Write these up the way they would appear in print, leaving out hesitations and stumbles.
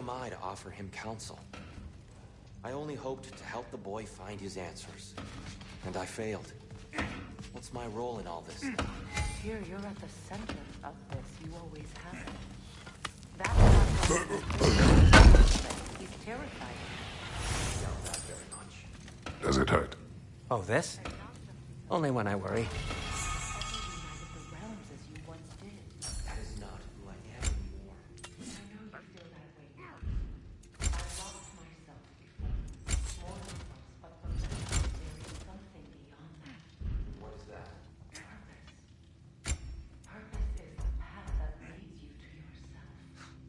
am I to offer him counsel? I only hoped to help the boy find his answers. And I failed. What's my role in all this? Here, you're at the center of this. You always have been. He's terrified. Doubt that very much. Does it hurt? Oh, this? Only when I worry. That is not who I am anymore. I know you feel that way now. I've lost myself before. More than once, but for me, there is something beyond that. What is that? Purpose. Purpose is the path that leads you to yourself.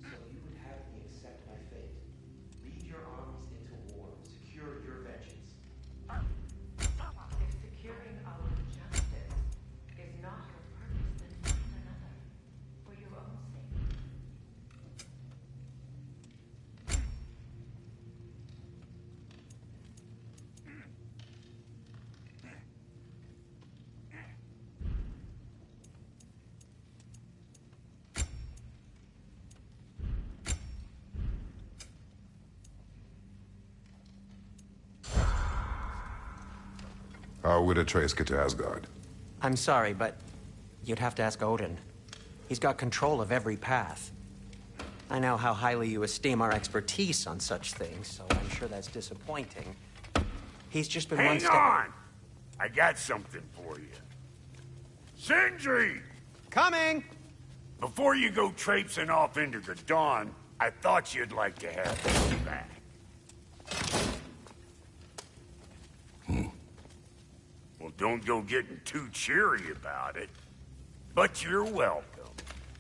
So you would have me accept my fate. Lead your armies into war. Secure your vengeance. If securing our justice is not your purpose, then find another. For your own sake. How would Atreus get to Asgard? I'm sorry, but you'd have to ask Odin. He's got control of every path. I know how highly you esteem our expertise on such things, so I'm sure that's disappointing. He's just been one step... Hang on! I got something for you. Sindri! Coming! Before you go traipsing off into the dawn, I thought you'd like to have this back. Well, don't go getting too cheery about it. But you're welcome.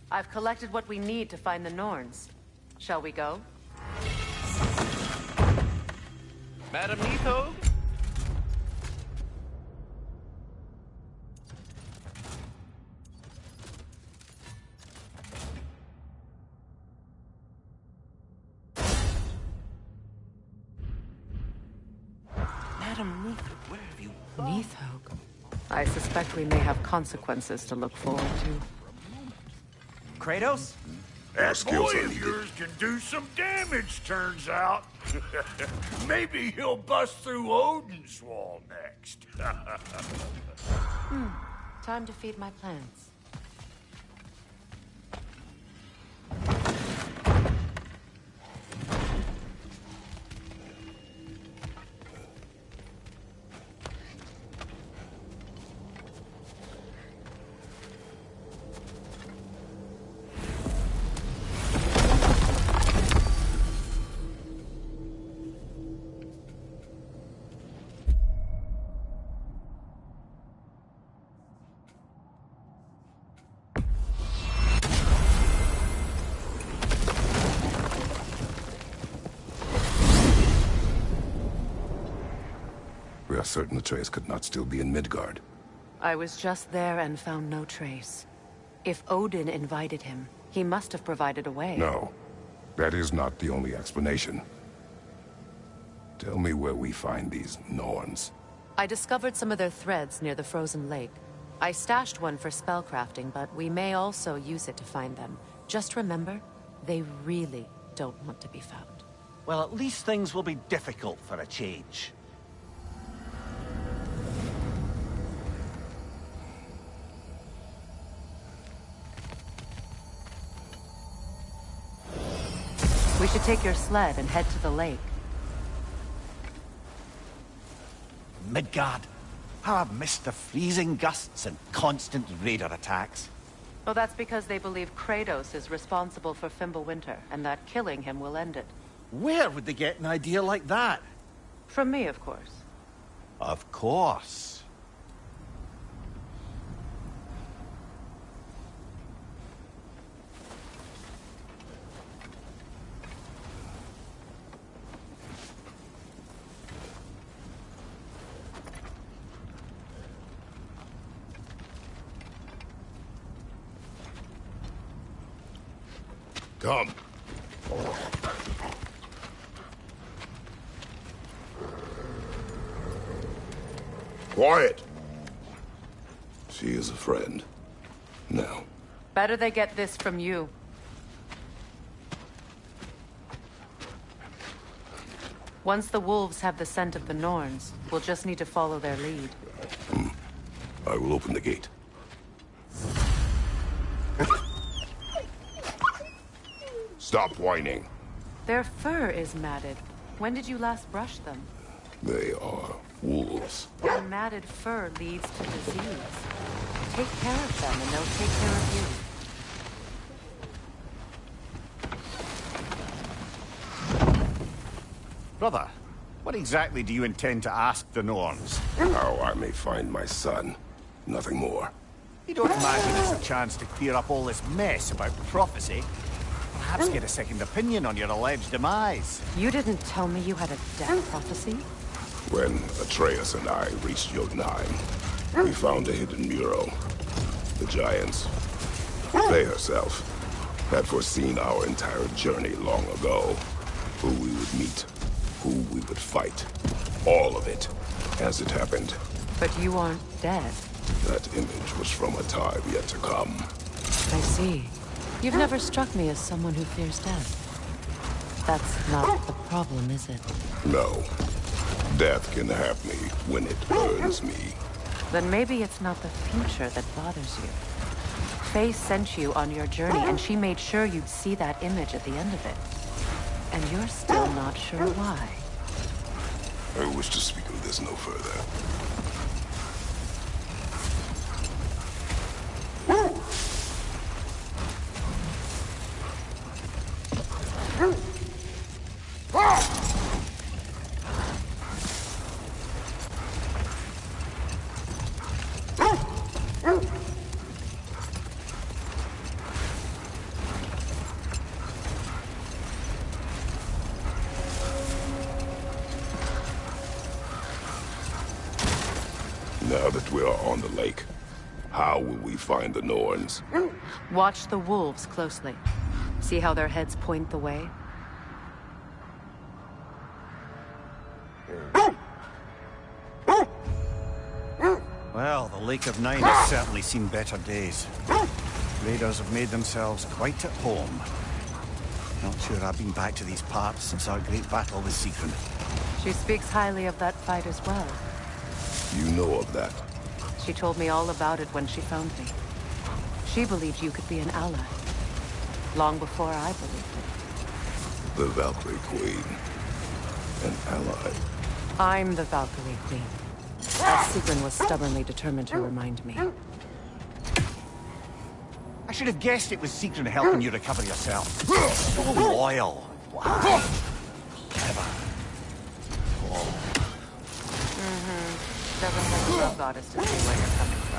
I've collected what we need to find the Norns. Shall we go? Madam Neato? Madam Neato, where have you gone? Neathog. I suspect we may have consequences to look forward to. Kratos? That skills boy are of needed. yours can do some damage, turns out. Maybe he'll bust through Odin's wall next. Time to feed my plants. We are certain Atreus could not still be in Midgard. I was just there and found no trace. If Odin invited him, he must have provided a way. No, that is not the only explanation. Tell me where we find these Norns. I discovered some of their threads near the frozen lake. I stashed one for spellcrafting, but we may also use it to find them. Just remember, they really don't want to be found. Well, at least things will be difficult for a change. We should take your sled and head to the lake. Midgard. How I've missed the freezing gusts and constant raider attacks. Well, that's because they believe Kratos is responsible for Fimbulwinter, and that killing him will end it. Where would they get an idea like that? From me, of course. Of course. Come. Quiet. She is a friend. Now. Better they get this from you. Once the wolves have the scent of the Norns, we'll just need to follow their lead. I will open the gate. Stop whining. Their fur is matted. When did you last brush them? They are wolves. And matted fur leads to disease. Take care of them and they'll take care of you. Brother, what exactly do you intend to ask the Norns? How I may find my son. Nothing more. You don't imagine it's a chance to clear up all this mess about prophecy? Perhaps get a second opinion on your alleged demise. You didn't tell me you had a death prophecy? When Atreus and I reached Jotunheim, we found a hidden mural. The Giants, Faye herself, had foreseen our entire journey long ago. Who we would meet, who we would fight. All of it, as it happened. But you aren't dead. That image was from a time yet to come. I see. You've never struck me as someone who fears death. That's not the problem, is it? No. Death can have me when it burns me. Then maybe it's not the future that bothers you. Faye sent you on your journey, and she made sure you'd see that image at the end of it. And you're still not sure why. I wish to speak of this no further. Now that we are on the lake, how will we find the Norns? Watch the wolves closely. See how their heads point the way? Well, the Lake of Nine has certainly seen better days. Raiders have made themselves quite at home. Not sure I've been back to these parts since our great battle with Sigrun. She speaks highly of that fight as well. You know of that. She told me all about it when she found me. She believed you could be an ally. Long before I believed it. The Valkyrie Queen. An ally. I'm the Valkyrie Queen. As Sigrun was stubbornly determined to remind me. I should have guessed it was Sigrun helping you recover yourself. So loyal. Wow. Clever. Doesn't take a real goddess to see where you're coming from.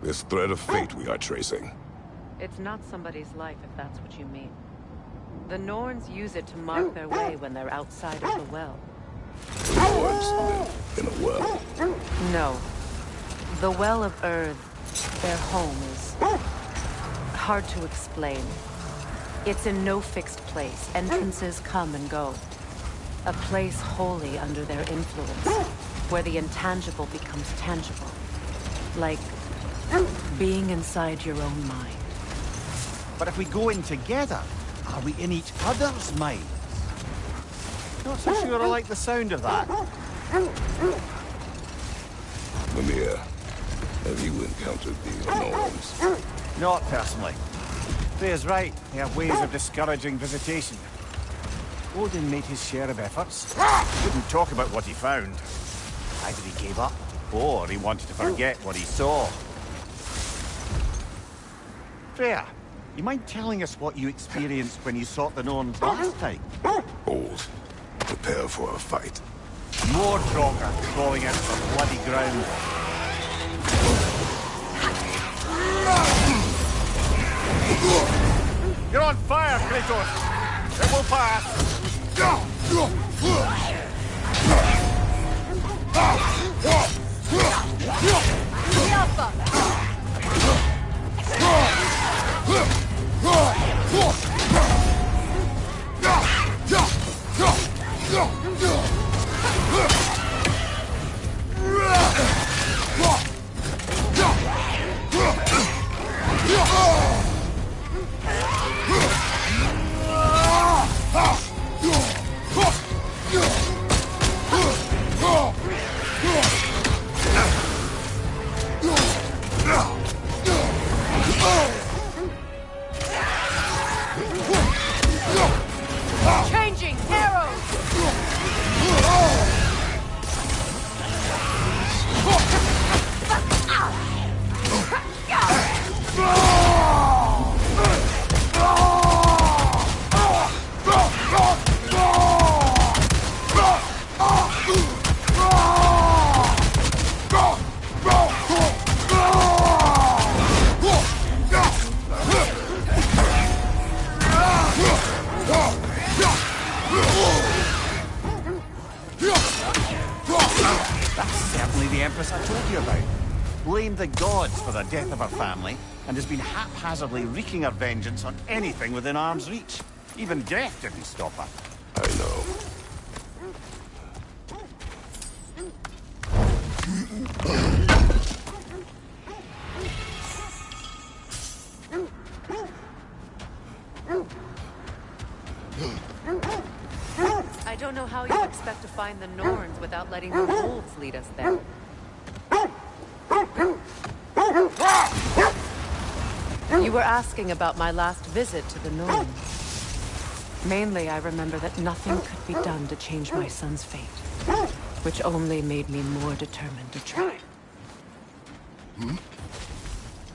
This thread of fate we are tracing. It's not somebody's life, if that's what you mean. The Norns use it to mark their way when they're outside of the well. The Norns live in a well. No. The Well of Earth, their home, is hard to explain. It's in no fixed place. Entrances come and go. A place wholly under their influence, where the intangible becomes tangible. Like being inside your own mind. But if we go in together, are we in each other's minds? Not so sure I like the sound of that. Mimir, have you encountered the Norns? Not personally. Freya's right. They have ways of discouraging visitation. Odin made his share of efforts. Wouldn't talk about what he found. Either he gave up, or he wanted to forget what he saw. Freya, you mind telling us what you experienced when you sought the Norns last time? Old. Prepare for a fight. More Draugr crawling out of the bloody ground. You're on fire, Kratos! It will pass! you about? Blamed the gods for the death of her family, and has been haphazardly wreaking her vengeance on anything within arm's reach. Even death didn't stop her. I know. I don't know how you expect to find the Norns without letting the wolves lead us there. You were asking about my last visit to the Norns. Mainly, I remember that nothing could be done to change my son's fate, which only made me more determined to try.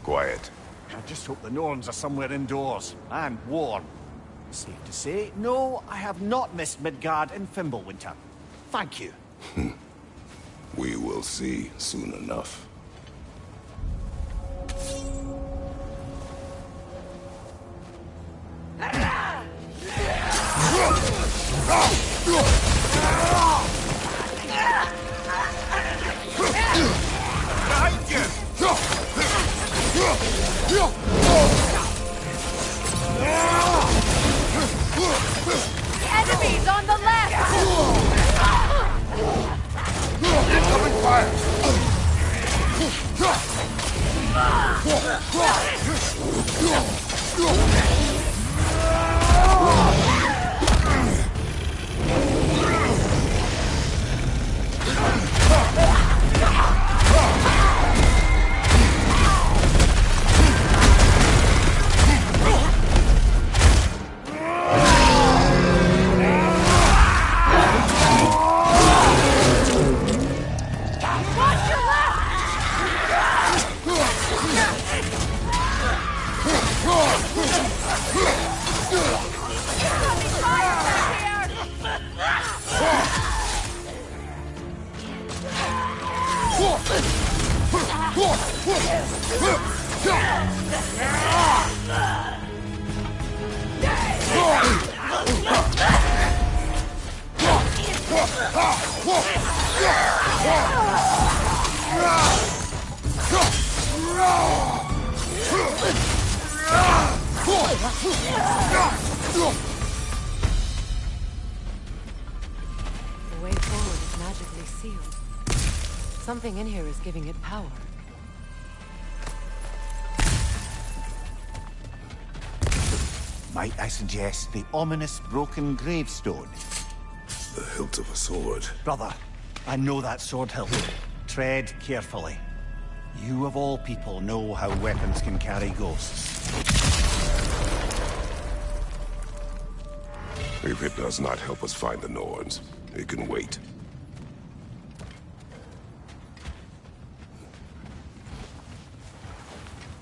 Quiet. I just hope the Norns are somewhere indoors, and warm. Safe to say, no, I have not missed Midgard in Fimbulwinter. Thank you. We will see soon enough. Behind you! Enemies on the left! Incoming fire! The way forward is magically sealed. Something in here is giving it power. Might I suggest the ominous broken gravestone? The hilt of a sword. Brother, I know that sword hilt. Tread carefully. You of all people know how weapons can carry ghosts. If it does not help us find the Norns, it can wait.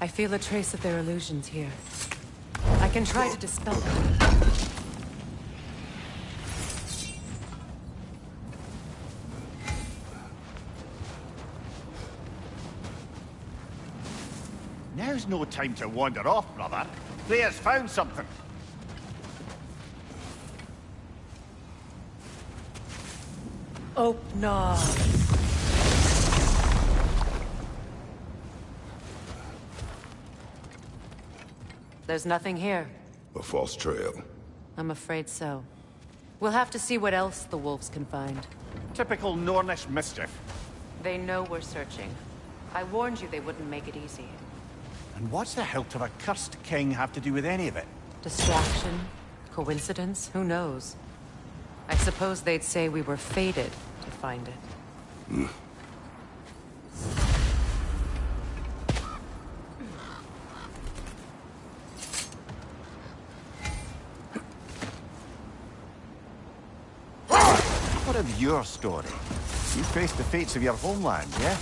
I feel a trace of their illusions here. I can try to dispel them. Now's no time to wander off, brother. Freya's found something. Oh, no. There's nothing here. A false trail. I'm afraid so. We'll have to see what else the wolves can find. Typical Nornish mischief. They know we're searching. I warned you they wouldn't make it easy. And what's the hilt of a cursed king have to do with any of it? Distraction? Coincidence? Who knows? I suppose they'd say we were fated to find it. What of your story? You faced the fates of your homeland, yeah?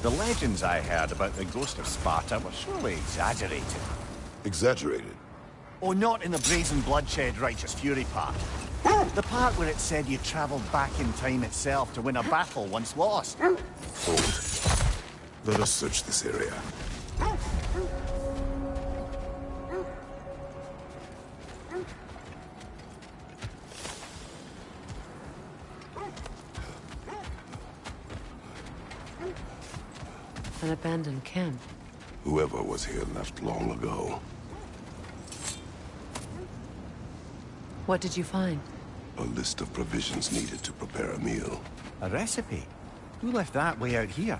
The legends I heard about the ghost of Sparta were surely exaggerated. Exaggerated. Oh, not in the brazen bloodshed righteous fury part. The part where it said you traveled back in time itself to win a battle once lost. Hold. Let us search this area. An abandoned camp. Whoever was here left long ago. What did you find? A list of provisions needed to prepare a meal. A recipe? Who left that way out here?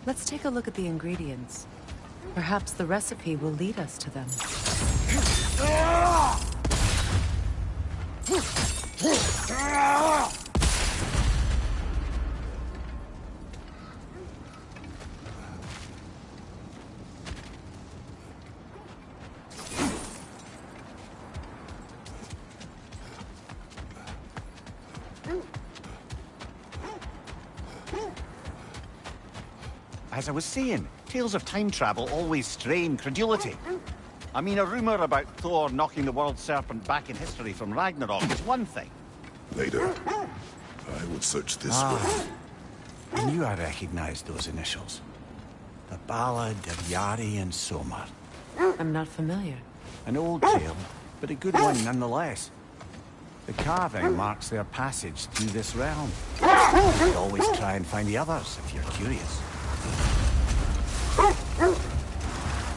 Let's take a look at the ingredients. Perhaps the recipe will lead us to them. As I was saying, tales of time travel always strain credulity. I mean, a rumor about Thor knocking the world serpent back in history from Ragnarok is one thing. Later, I would search this way. I knew I recognized those initials. The Ballad of Yari and Somar. I'm not familiar. An old tale, but a good one nonetheless. The carving marks their passage through this realm. You can always try and find the others if you're curious.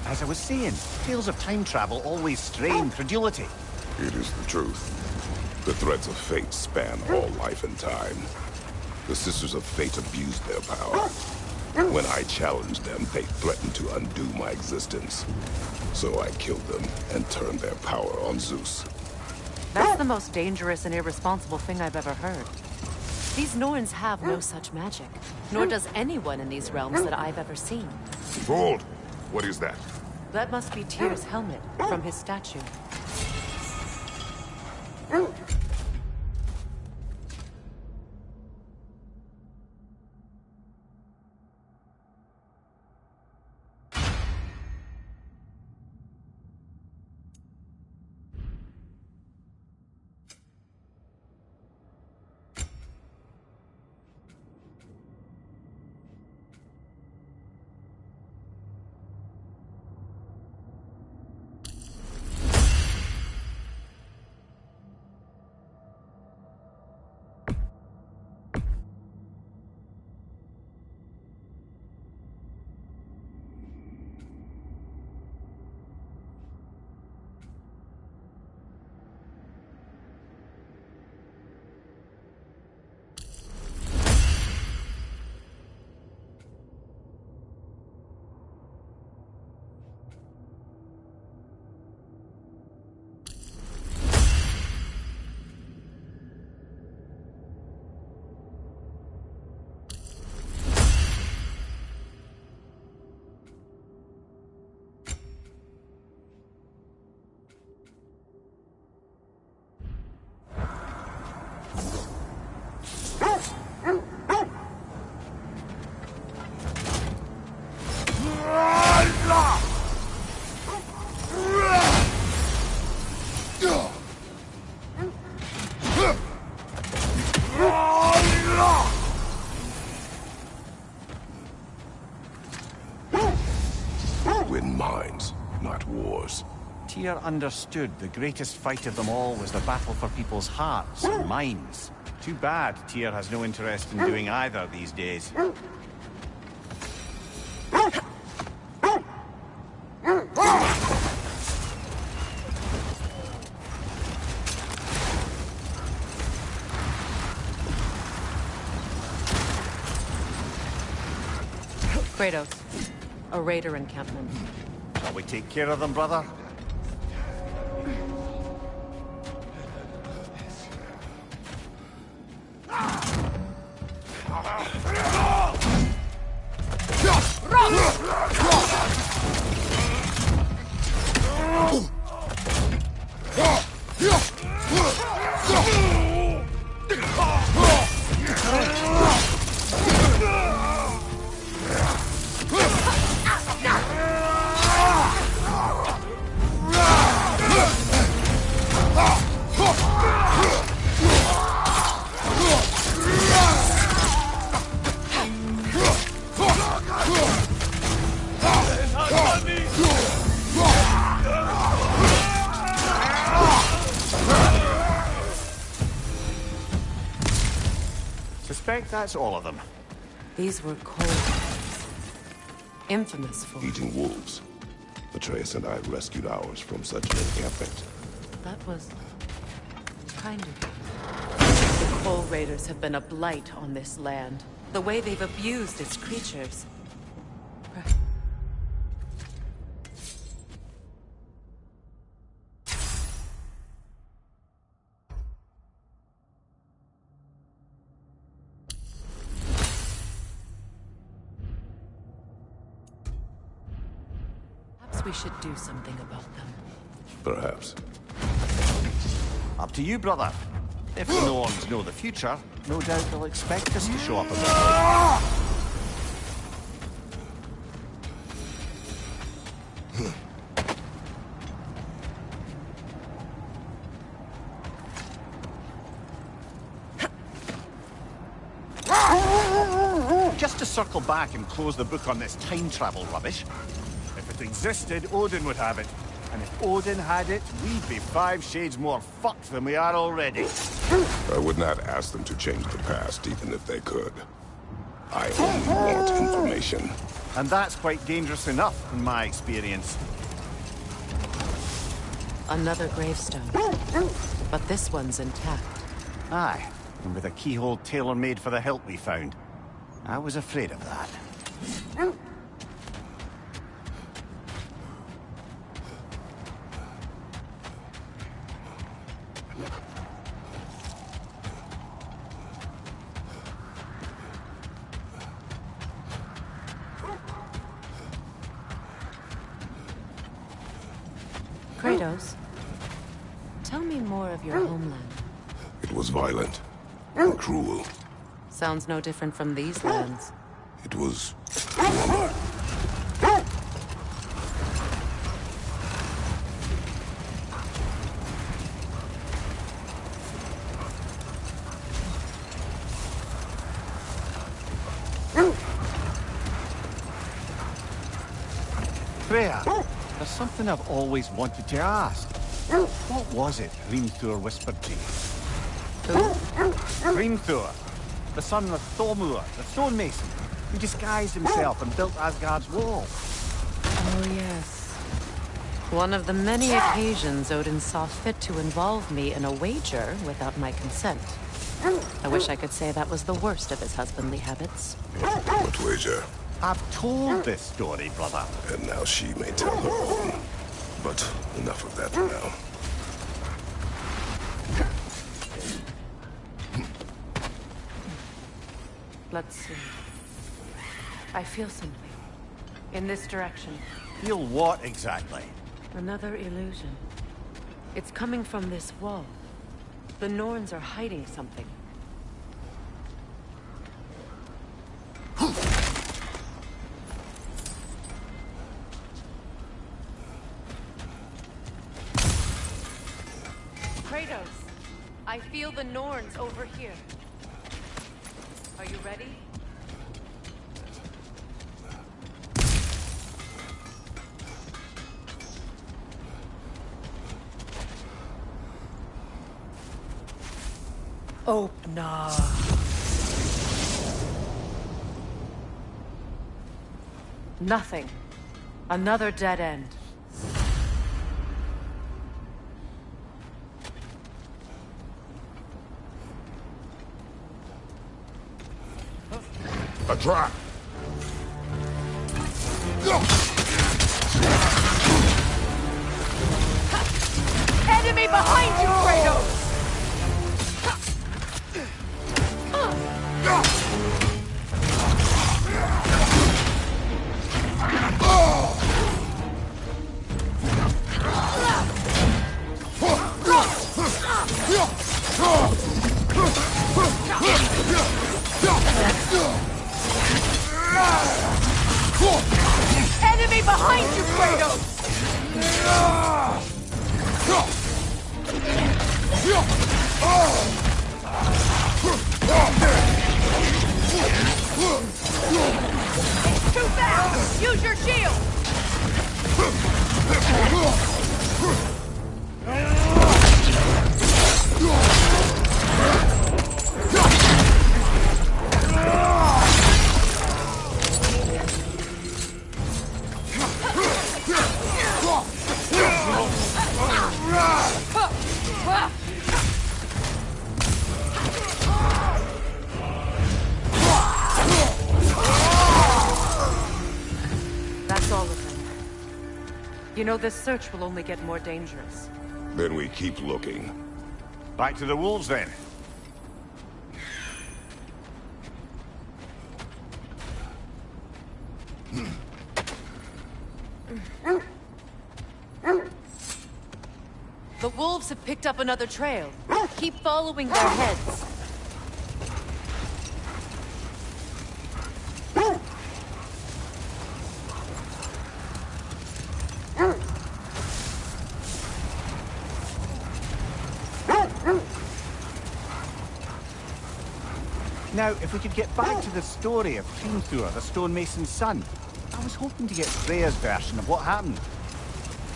As I was saying, tales of time travel always strain credulity. It is the truth. The threads of fate span all life and time. The Sisters of Fate abused their power. When I challenged them, they threatened to undo my existence. So I killed them and turned their power on Zeus. That's the most dangerous and irresponsible thing I've ever heard. These Norns have no such magic, nor does anyone in these realms that I've ever seen. Behold! What is that? That must be Tyr's helmet from his statue. Win minds, not wars. Tyr understood the greatest fight of them all was the battle for people's hearts and minds. Too bad Tyr has no interest in doing either these days. Kratos, a raider encampment. Shall we take care of them, brother? Suspect that's all of them. These were cold days. Infamous for... Eating wolves. Atreus and I rescued ours from such an encampment. That was... kind of... The Coal Raiders have been a blight on this land. The way they've abused its creatures. Perhaps we should do something about them. Perhaps. Up to you, brother. If the Norns know the future, no doubt they'll expect us to show up again. Just to circle back and close the book on this time travel rubbish. If it existed, Odin would have it. And if Odin had it, we'd be 5 shades more fucked than we are already. I would not ask them to change the past, even if they could. I only want information. And that's quite dangerous enough, in my experience. Another gravestone. But this one's intact. Aye, and with a keyhole tailor-made for the hilt we found. I was afraid of that. Kratos, tell me more of your homeland. It was violent and cruel. Sounds no different from these lands. It was warmer. Freya, there's something I've always wanted to ask. What was it Hrimthur whispered to you? Hrimthur, the son of Thormur, the stonemason, who disguised himself and built Asgard's wall. Oh, yes. One of the many occasions Odin saw fit to involve me in a wager without my consent. I wish I could say that was the worst of his husbandly habits. What wager? I've told this story, brother. And now she may tell her own. But enough of that for now. Let's see. I feel something. In this direction. Feel what exactly? Another illusion. It's coming from this wall. The Norns are hiding something. Kratos, I feel the Norns over here. Are you ready? Open up. Nothing. Another dead end. A trap! Enemy behind you, Kratos! Enemy behind you, Kratos! Too fast! Use your shield! That's all of them. You know, this search will only get more dangerous. Then we keep looking. Back to the wolves, then. The wolves have picked up another trail. Keep following their heads. Now, if we could get back to the story of Hrimthur, the stonemason's son, I was hoping to get Freya's version of what happened.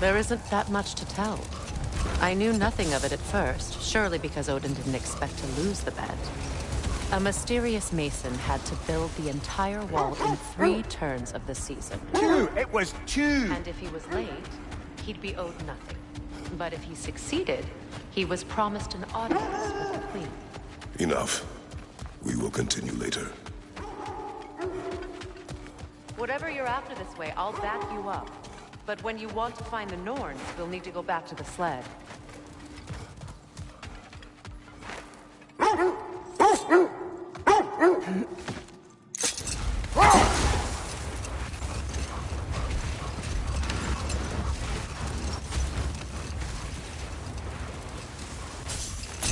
There isn't that much to tell. I knew nothing of it at first, surely because Odin didn't expect to lose the bet. A mysterious mason had to build the entire wall in 3 turns of the season. 2! It was 2! And if he was late, he'd be owed nothing. But if he succeeded, he was promised an audience with the queen. Enough. We will continue later. Whatever you're after this way, I'll back you up. But when you want to find the Norns, we'll need to go back to the sled.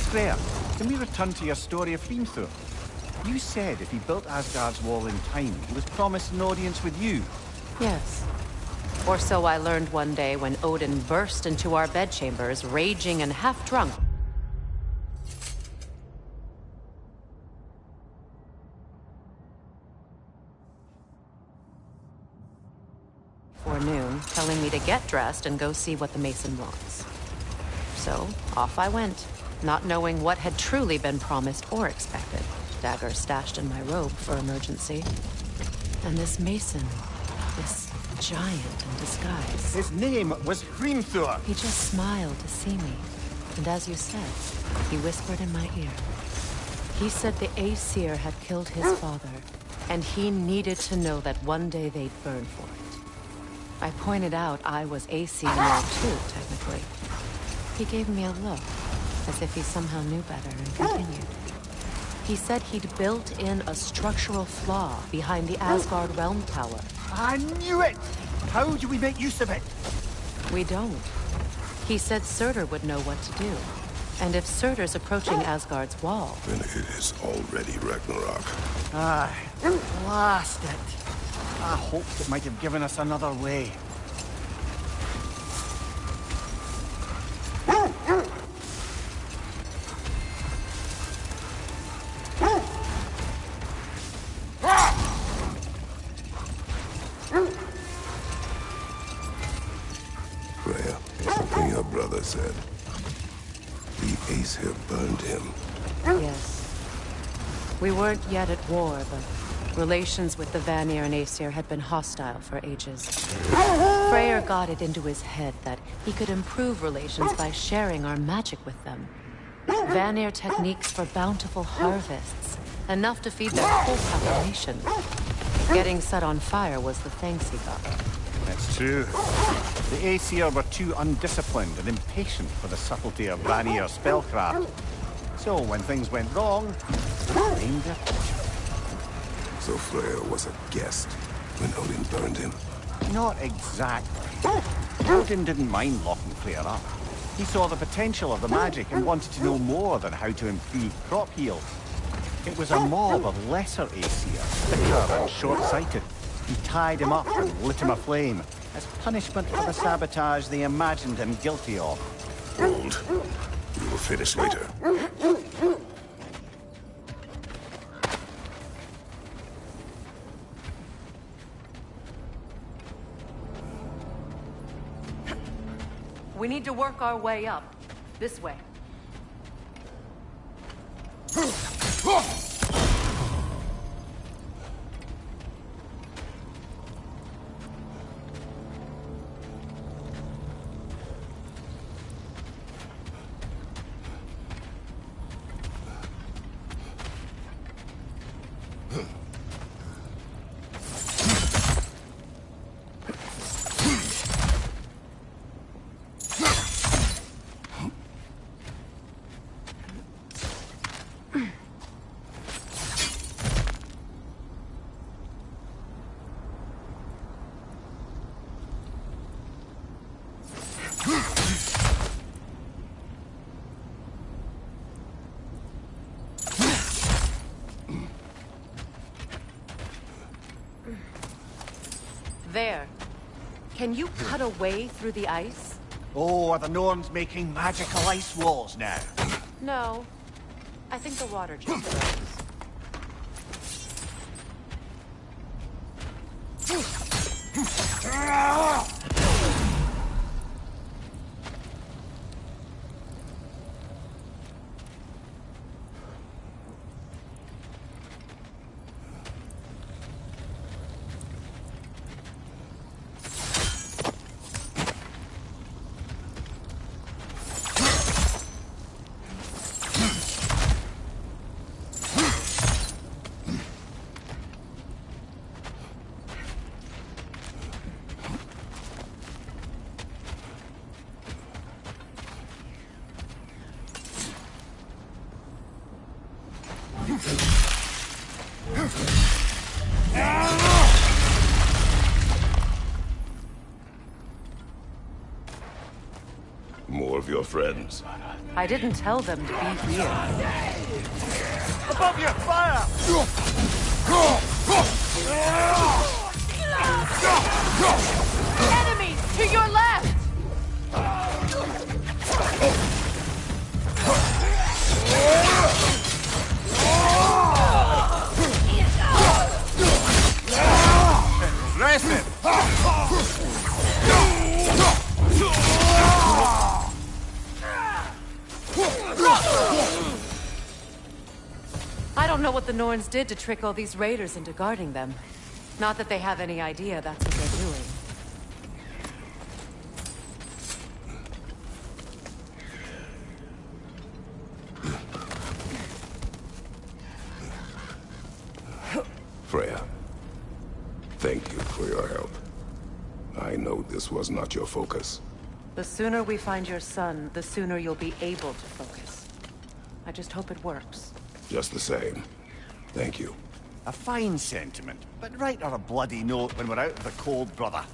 Freya, can we return to your story of Hrimthur? You said if he built Asgard's wall in time, he was promised an audience with you. Yes. Or so I learned one day when Odin burst into our bedchambers, raging and half-drunk. For noon, telling me to get dressed and go see what the mason wants. So, off I went, not knowing what had truly been promised or expected. Dagger stashed in my robe for emergency. And this mason, this giant in disguise. His name was Hrimthur. He just smiled to see me. And as you said, he whispered in my ear. He said the Aesir had killed his father, and he needed to know that one day they'd burn for it. I pointed out I was Aesir now too, technically. He gave me a look, as if he somehow knew better, and continued. He said he'd built in a structural flaw behind the Asgard Realm Tower. I knew it! How do we make use of it? We don't. He said Surtur would know what to do. And if Surtur's approaching Asgard's wall... Then it is already Ragnarok. Aye, blast it. I hoped it might have given us another way. Freya, something your brother said. The Aesir burned him. Yes. We weren't yet at war, but relations with the Vanir and Aesir had been hostile for ages. Freyr got it into his head that he could improve relations by sharing our magic with them. Vanir techniques for bountiful harvests, enough to feed their whole population. Getting set on fire was the thanks he got. That's true. The Aesir were too undisciplined and impatient for the subtlety of Vanir spellcraft. So when things went wrong, they blamed their fortune. So Freya was a guest when Odin burned him. Not exactly. Odin didn't mind locking Freya up. He saw the potential of the magic and wanted to know more than how to improve crop yield. It was a mob of lesser Aesir, bitter and short-sighted. He tied him up and lit him aflame, as punishment for the sabotage they imagined him guilty of. Hold. We will finish later. We need to work our way up. This way. There. Can you cut a way through the ice? Oh, are the Norns making magical ice walls now? No. I think the water just froze. More of your friends. I didn't tell them to be here. Above you, fire! Enemies to your left! Impressive! I don't know what the Norns did to trick all these raiders into guarding them. Not that they have any idea that's what they're doing. Freya, thank you for your help. I know this was not your focus. The sooner we find your son, the sooner you'll be able to focus. I just hope it works. Just the same. Thank you. A fine sentiment, but write her a bloody note when we're out of the cold, brother.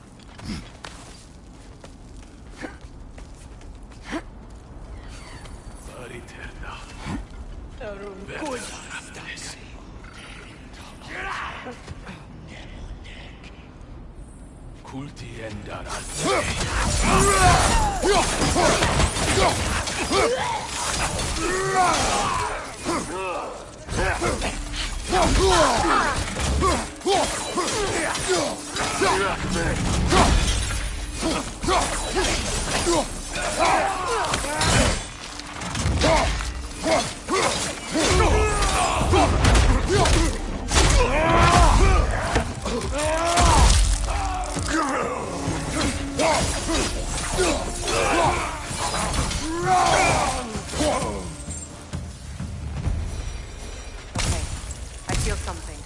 I feel something.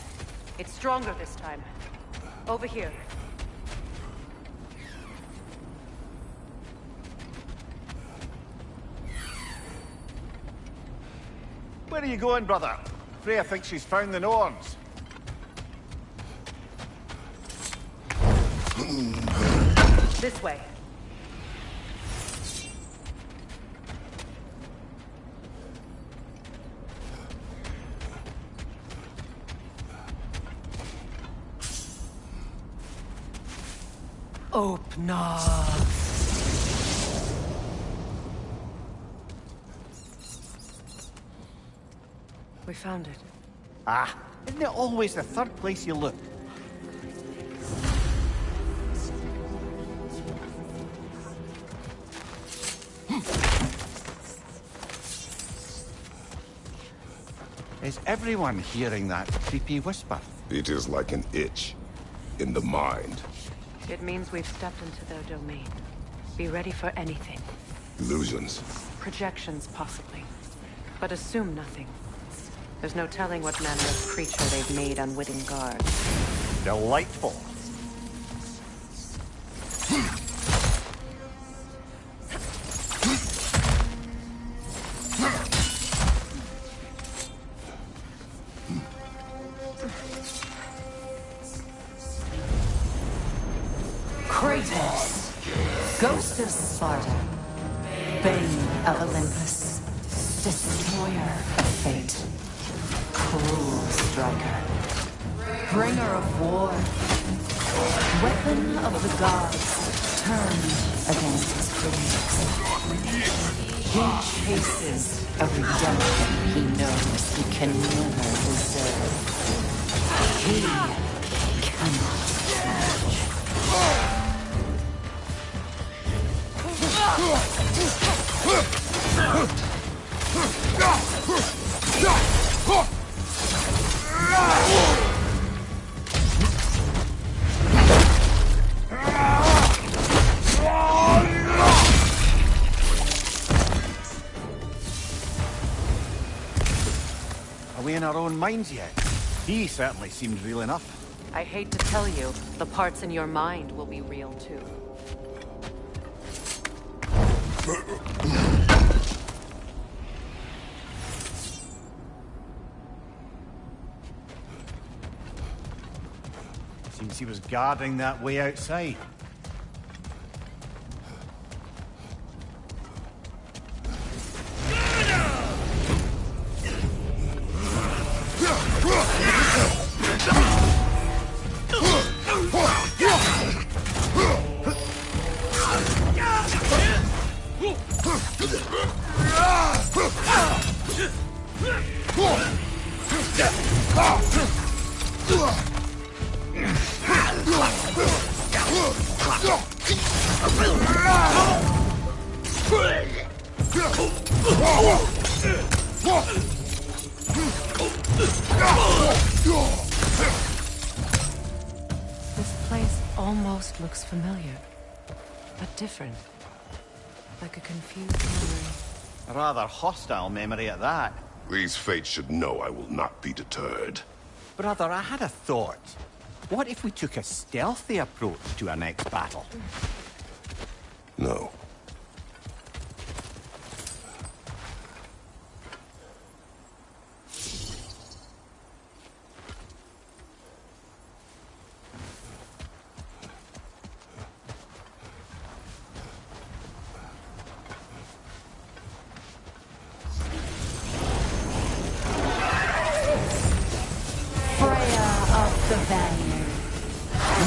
It's stronger this time. Over here. Where are you going, brother? Freya thinks she's found the Norns. This way. Open up. We found it. Ah, isn't it always the third place you look? Is everyone hearing that creepy whisper? It is like an itch in the mind. It means we've stepped into their domain. Be ready for anything. Illusions. Projections, possibly. But assume nothing. There's no telling what manner of creature they've made unwitting guard. Delightful. Kratos! Ghost of Sparta, Bane of Olympus, Destroyer of Fate, Cruel Striker, Bringer of War, Weapon of the Gods, turned against his critics. He chases a redemption he knows he can never deserve. He cannot change. Are we in our own minds yet? He certainly seems real enough. I hate to tell you, the parts in your mind will be real too. Seems he was guarding that way outside. This place almost looks familiar, but different. Like a confused memory. A rather hostile memory at that. These fates should know I will not be deterred. Brother, I had a thought. What if we took a stealthy approach to our next battle? No. The Vanguard,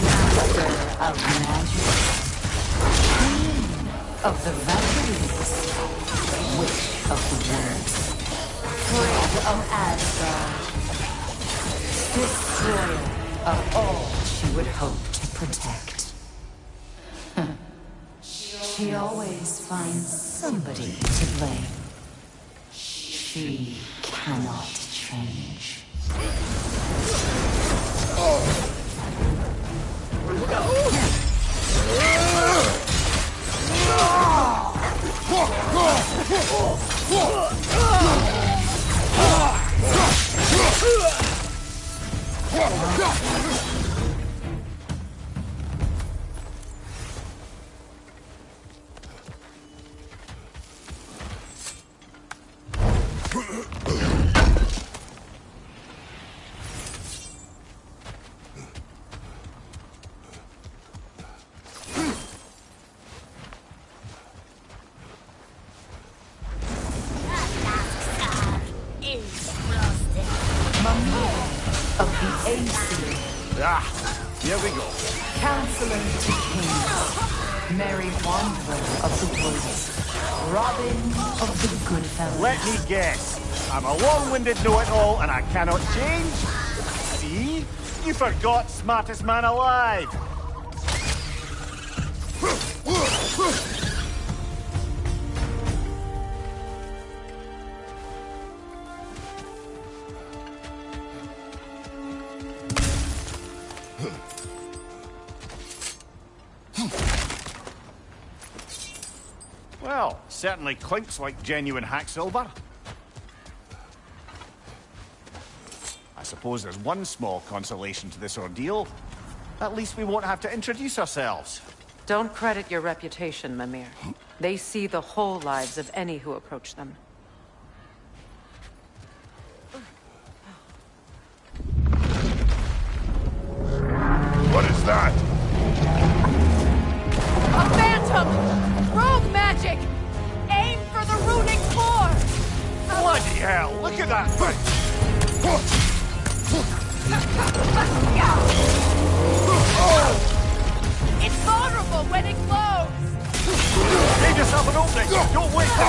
Master of Magic, Queen of the Valkyries, Witch of the Woods, Frigg of Asgard, Destroyer of all she would hope to protect. She always finds somebody to blame. She cannot change. Here we go. Counselor to kings, Merry Wanderer of the Woods, Robin of the Goodfellas. Let me guess. I'm a long-winded know-it-all and I cannot change? See? You forgot smartest man alive. Well, certainly clinks like genuine hack silver. I suppose there's one small consolation to this ordeal. At least we won't have to introduce ourselves. Don't credit your reputation, Mimir. They see the whole lives of any who approach them. What is that? A phantom! Phantom! Rogue magic! Aim for the runic core! Bloody hell, look at that thing! It's vulnerable when it glows! Leave yourself an opening! Don't waste it!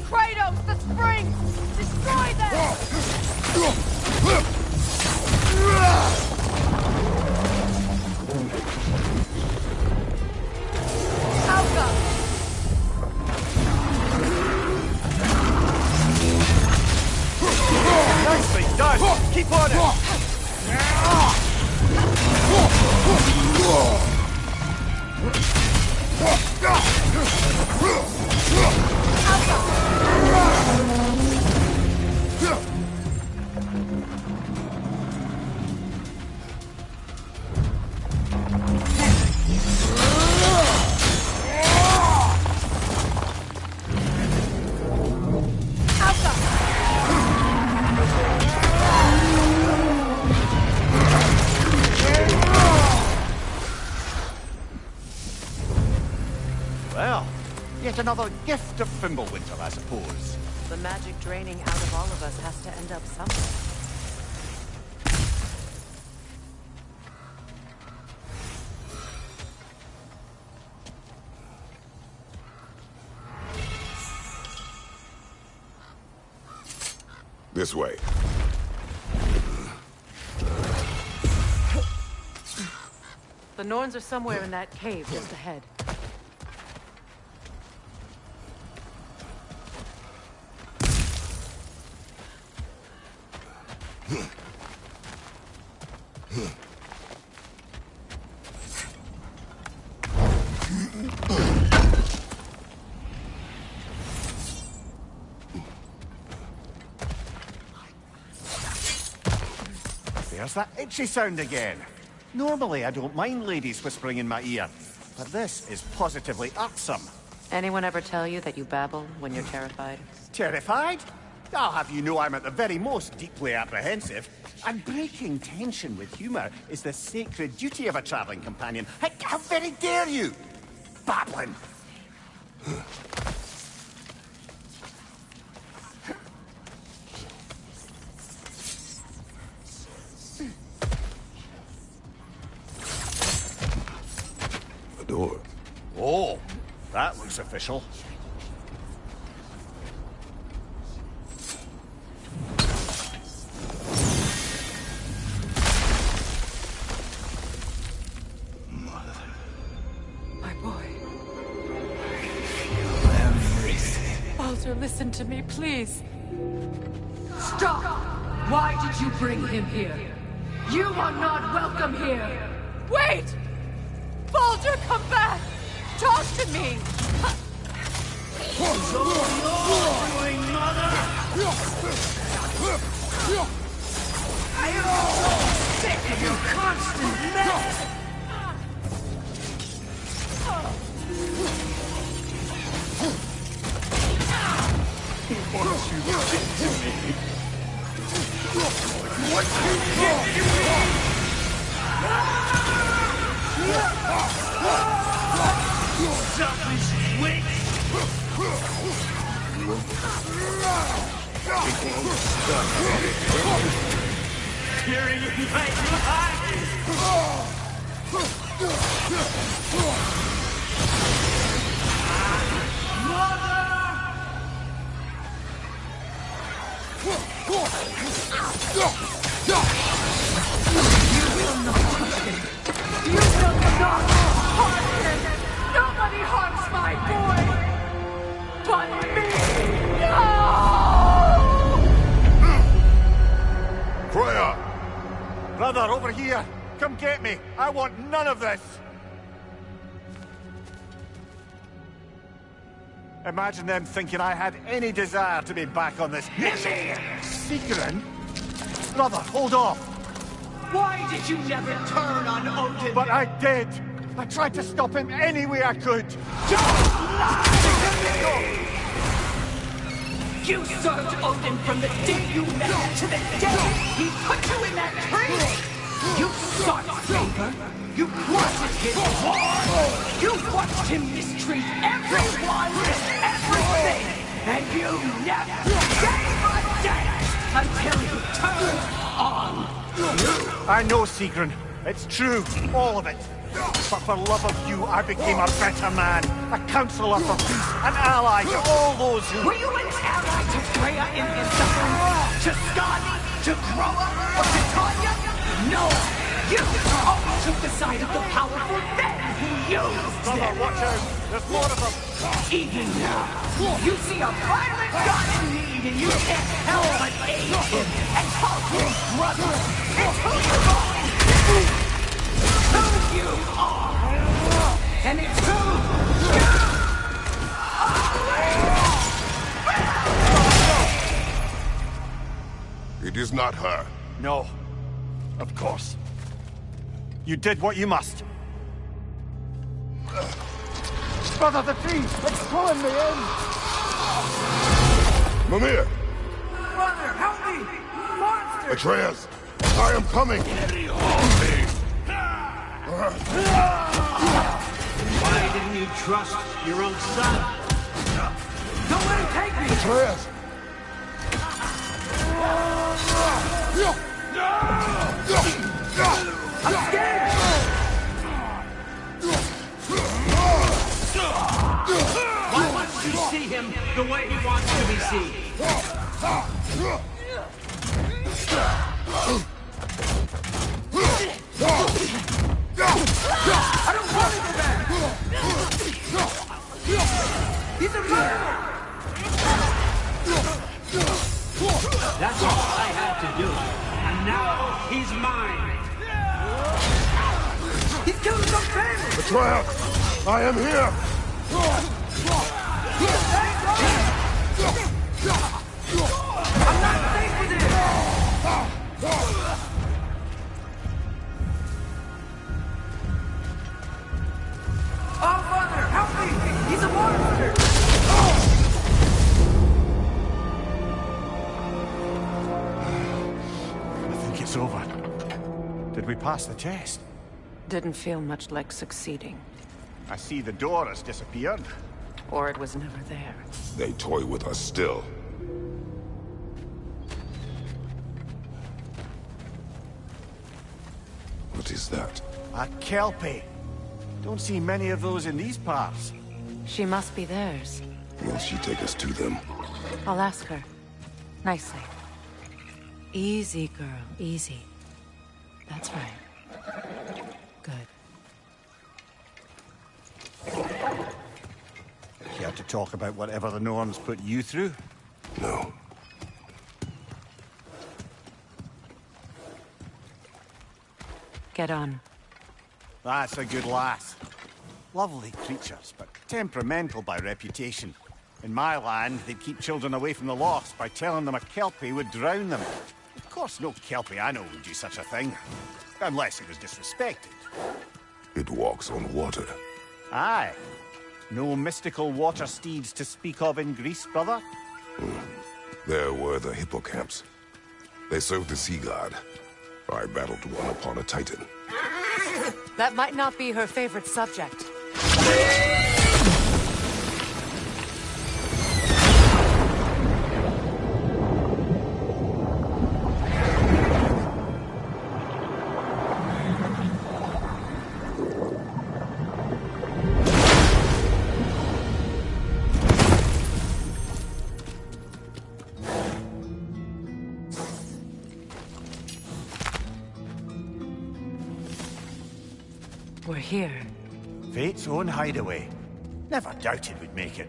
Kratos, the springs! Destroy them! Alpha! Nicely done! Keep on it! Well, yet another gift of Fimbulwinter, I suppose. The magic draining out of all of us has to end up somewhere. This way. The Norns are somewhere in that cave just ahead. There's that itchy sound again. Normally, I don't mind ladies whispering in my ear, but this is positively irksome. Anyone ever tell you that you babble when you're terrified? Terrified? I'll have you know I'm at the very most deeply apprehensive. And breaking tension with humour is the sacred duty of a travelling companion. How very dare you! Babbling! A door. Oh, that looks official. My boy. Baldur, listen to me, please. Stop! Why did you bring him here? You are not welcome here! Wait! Baldur, come back! Talk to me! I am so sick of your constant mess! What you did to me! Selfish witch! Tearing in my eyes! You will not harm him! Nobody harms my boy! But me! No! Freya! Brother, over here! Come get me! I want none of this! Imagine them thinking I had any desire to be back on this mission. Seekerin? Brother, hold off! Why did you never turn on Odin? But I did! I tried to stop him any way I could! You served Odin from the day you met to the day he put you in that tree! You sought favor. You plotted his war. You watched him mistreat everyone and everything. And you never gave a damn until he turned on you. I know, Sigrun. It's true, all of it. But for love of you, I became a better man, a counselor for peace, an ally to all those who... Were you an ally to Freya in his suffering? To Skadi? To Groa? Or to Tanya? No! You all took the side of the powerful then who used Brother, them. watch out! There's more of them! Even now, you see a violent god in need and you can't help but aid him and call him brother. It's who you're going to be. Who you are. And it's who you are. It is not her. No. Of course. You did what you must. Brother, the tree! It's pulling me in! Mimir! Brother, help me! Monster! Atreus! I am coming! Why didn't you trust your own son? Don't let him take me! Atreus! I'm scared! Why won't you see him the way he wants to be seen? I don't want to go back! He's a murderer! That's all I had to do. And now he's mine. He's killing some family! Atreus! I am here! I'm not safe with him! Oh, Mother, help me! He's a monster! I think it's over. Did we pass the test? Didn't feel much like succeeding. I see the door has disappeared. Or it was never there. They toy with us still. What is that? A Kelpie. Don't see many of those in these parts. She must be theirs. Will she take us to them? I'll ask her. Nicely. Easy, girl. Easy. That's right. Good. Care to talk about whatever the Norns put you through? No. Get on. That's a good lass. Lovely creatures, but temperamental by reputation. In my land, they'd keep children away from the lost by telling them a Kelpie would drown them. Of course, no Kelpie I know would do such a thing. Unless it was disrespected. It walks on water. Aye. No mystical water steeds to speak of in Greece, brother? There were the hippocamps. They served the sea god. I battled one upon a titan. That might not be her favorite subject. We're here. Fate's own hideaway. Never doubted we'd make it.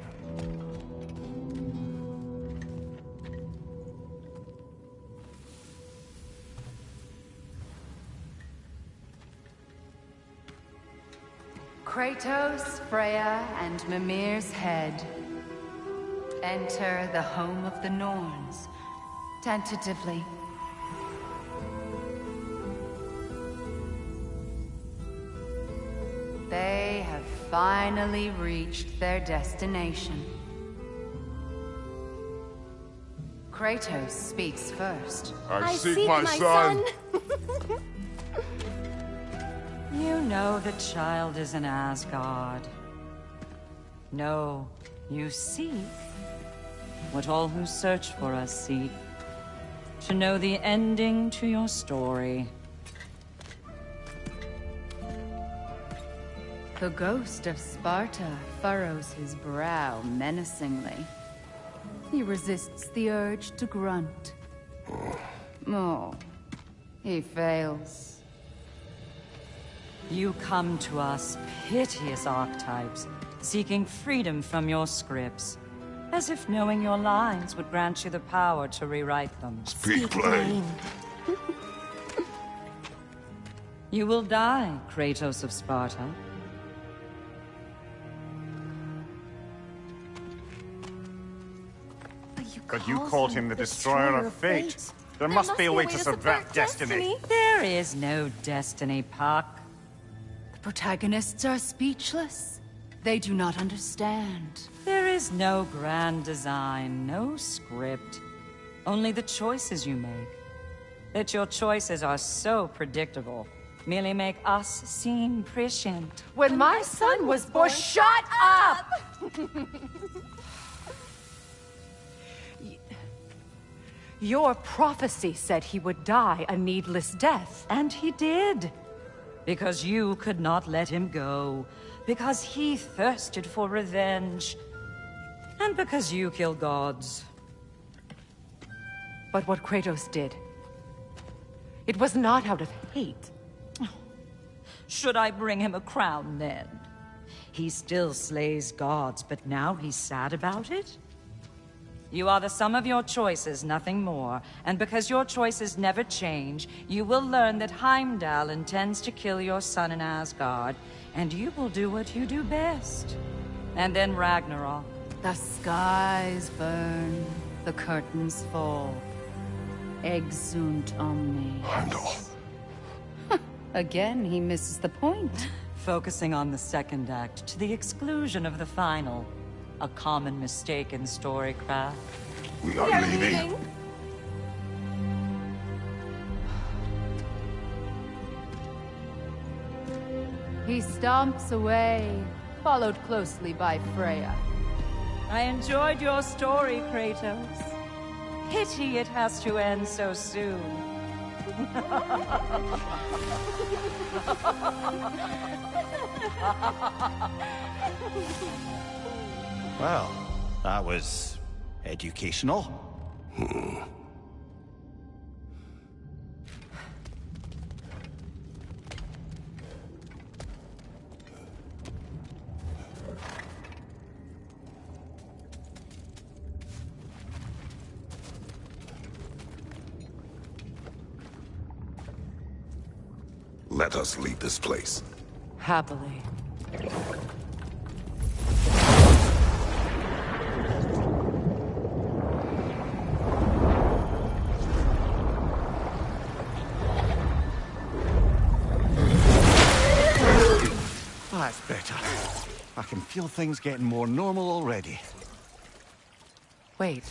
Kratos, Freya, and Mimir's head. Enter the home of the Norns. Tentatively. They have finally reached their destination. Kratos speaks first. I seek my son! You know the child is in Asgard. No, you seek what all who search for us seek. To know the ending to your story. The ghost of Sparta furrows his brow menacingly. He resists the urge to grunt. Oh, he fails. You come to us, piteous archetypes, seeking freedom from your scripts. As if knowing your lines would grant you the power to rewrite them. Speak plain. You will die, Kratos of Sparta. But you called him the Destroyer of Fate. There must be a way to subvert destiny. There is no destiny, Puck. The protagonists are speechless. They do not understand. There is no grand design, no script. Only the choices you make. That your choices are so predictable merely make us seem prescient. When my son was born, shut up! Your prophecy said he would die a needless death. And he did. Because you could not let him go. Because he thirsted for revenge. And because you kill gods. But what Kratos did, it was not out of hate. Should I bring him a crown then? He still slays gods, but now he's sad about it? You are the sum of your choices, nothing more. And because your choices never change, you will learn that Heimdall intends to kill your son in Asgard, and you will do what you do best. And then Ragnarok. The skies burn, the curtains fall. Exunt omnes. Heimdall. Again, he misses the point. Focusing on the second act to the exclusion of the final. A common mistake in storycraft. We are leaving. He stomps away, followed closely by Freya. I enjoyed your story, Kratos. Pity it has to end so soon. Well, that was educational. Let us leave this place. Happily. That's better. I can feel things getting more normal already. Wait.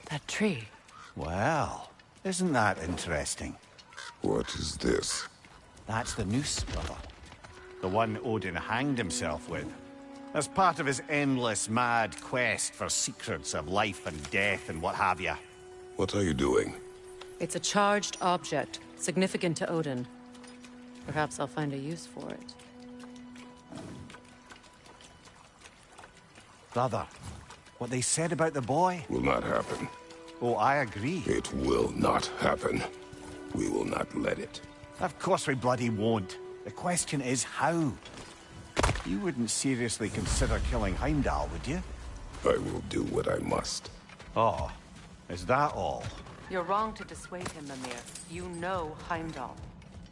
That tree. Well, isn't that interesting? What is this? That's the noose, brother. The one Odin hanged himself with. As part of his endless, mad quest for secrets of life and death and what have you. What are you doing? It's a charged object, significant to Odin. Perhaps I'll find a use for it. Brother, what they said about the boy? Will not happen. Oh, I agree. It will not happen. We will not let it. Of course we bloody won't. The question is how. You wouldn't seriously consider killing Heimdall, would you? I will do what I must. Oh, is that all? You're wrong to dissuade him, Mimir. You know Heimdall.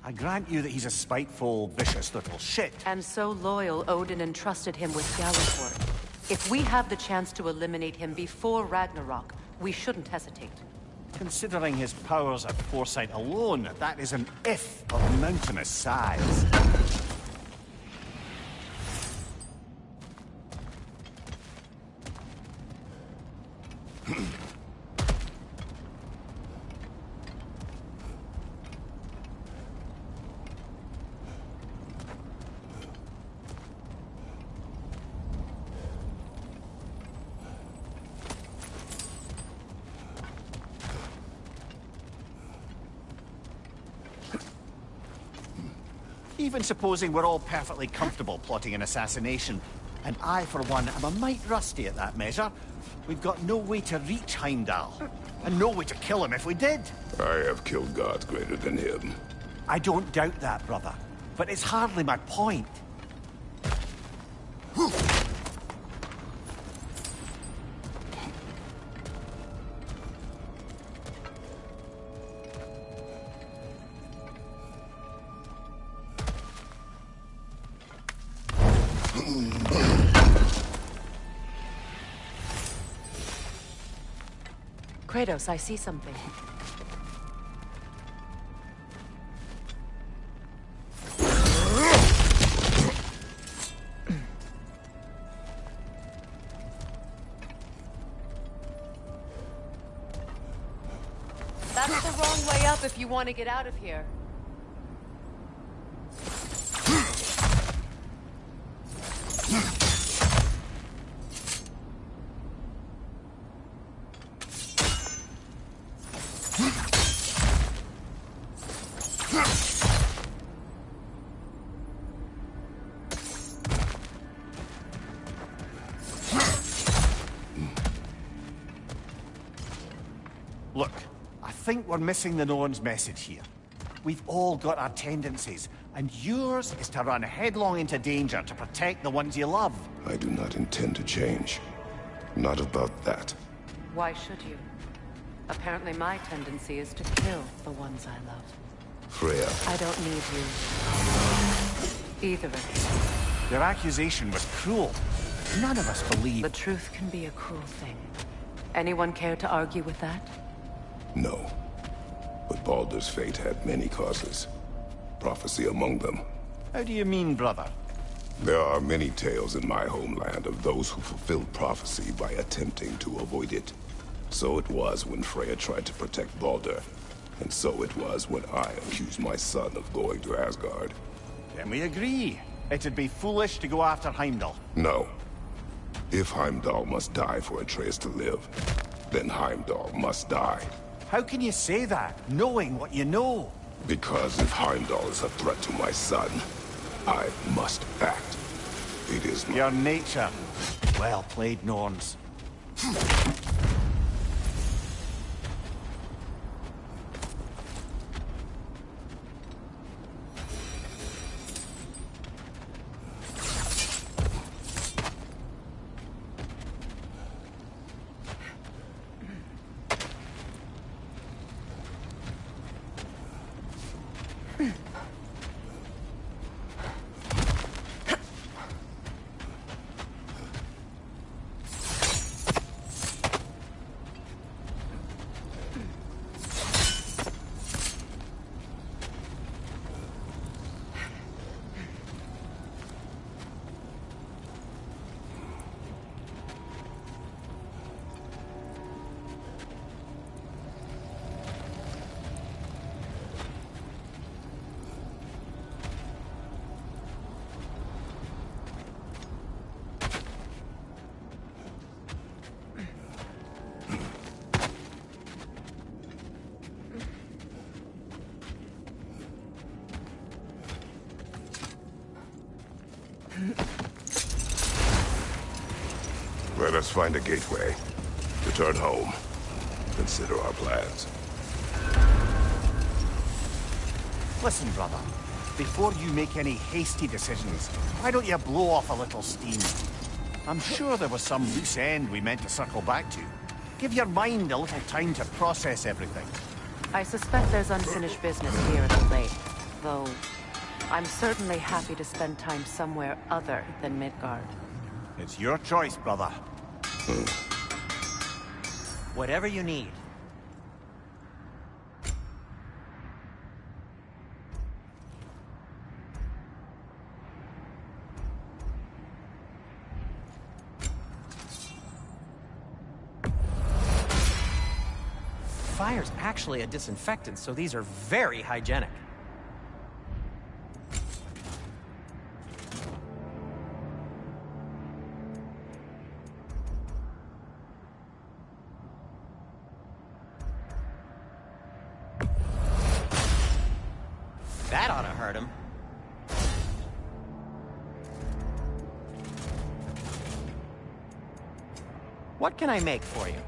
I grant you that he's a spiteful, vicious little shit. And so loyal, Odin entrusted him with Gjallarhorn. If we have the chance to eliminate him before Ragnarok, we shouldn't hesitate. Considering his powers of foresight alone, that is an if of mountainous size. Even supposing we're all perfectly comfortable plotting an assassination, and I, for one, am a mite rusty at that measure, we've got no way to reach Heimdall, and no way to kill him if we did. I have killed gods greater than him. I don't doubt that, brother, but it's hardly my point. Kratos, I see something. That's the wrong way up if you want to get out of here. Look, I think we're missing the Norn's message here. We've all got our tendencies, and yours is to run headlong into danger to protect the ones you love. I do not intend to change. Not about that. Why should you? Apparently my tendency is to kill the ones I love. Freya. I don't need you. Either of you. Your accusation was cruel. None of us believe... The truth can be a cruel thing. Anyone care to argue with that? No. But Baldur's fate had many causes. Prophecy among them. How do you mean, brother? There are many tales in my homeland of those who fulfilled prophecy by attempting to avoid it. So it was when Freya tried to protect Baldur. And so it was when I accused my son of going to Asgard. Then we agree. It'd be foolish to go after Heimdall. No. If Heimdall must die for Atreus to live, then Heimdall must die. How can you say that, knowing what you know? Because if Heimdall is a threat to my son, I must act. It is my... Your nature. Well played, Norns. Let us find a gateway. Return home. Consider our plans. Listen, brother. Before you make any hasty decisions, why don't you blow off a little steam? I'm sure there was some loose end we meant to circle back to. Give your mind a little time to process everything. I suspect there's unfinished business here at the lake, though I'm certainly happy to spend time somewhere other than Midgard. It's your choice, brother. Whatever you need. Fire's actually a disinfectant, so these are very hygienic. That ought to hurt him. What can I make for you?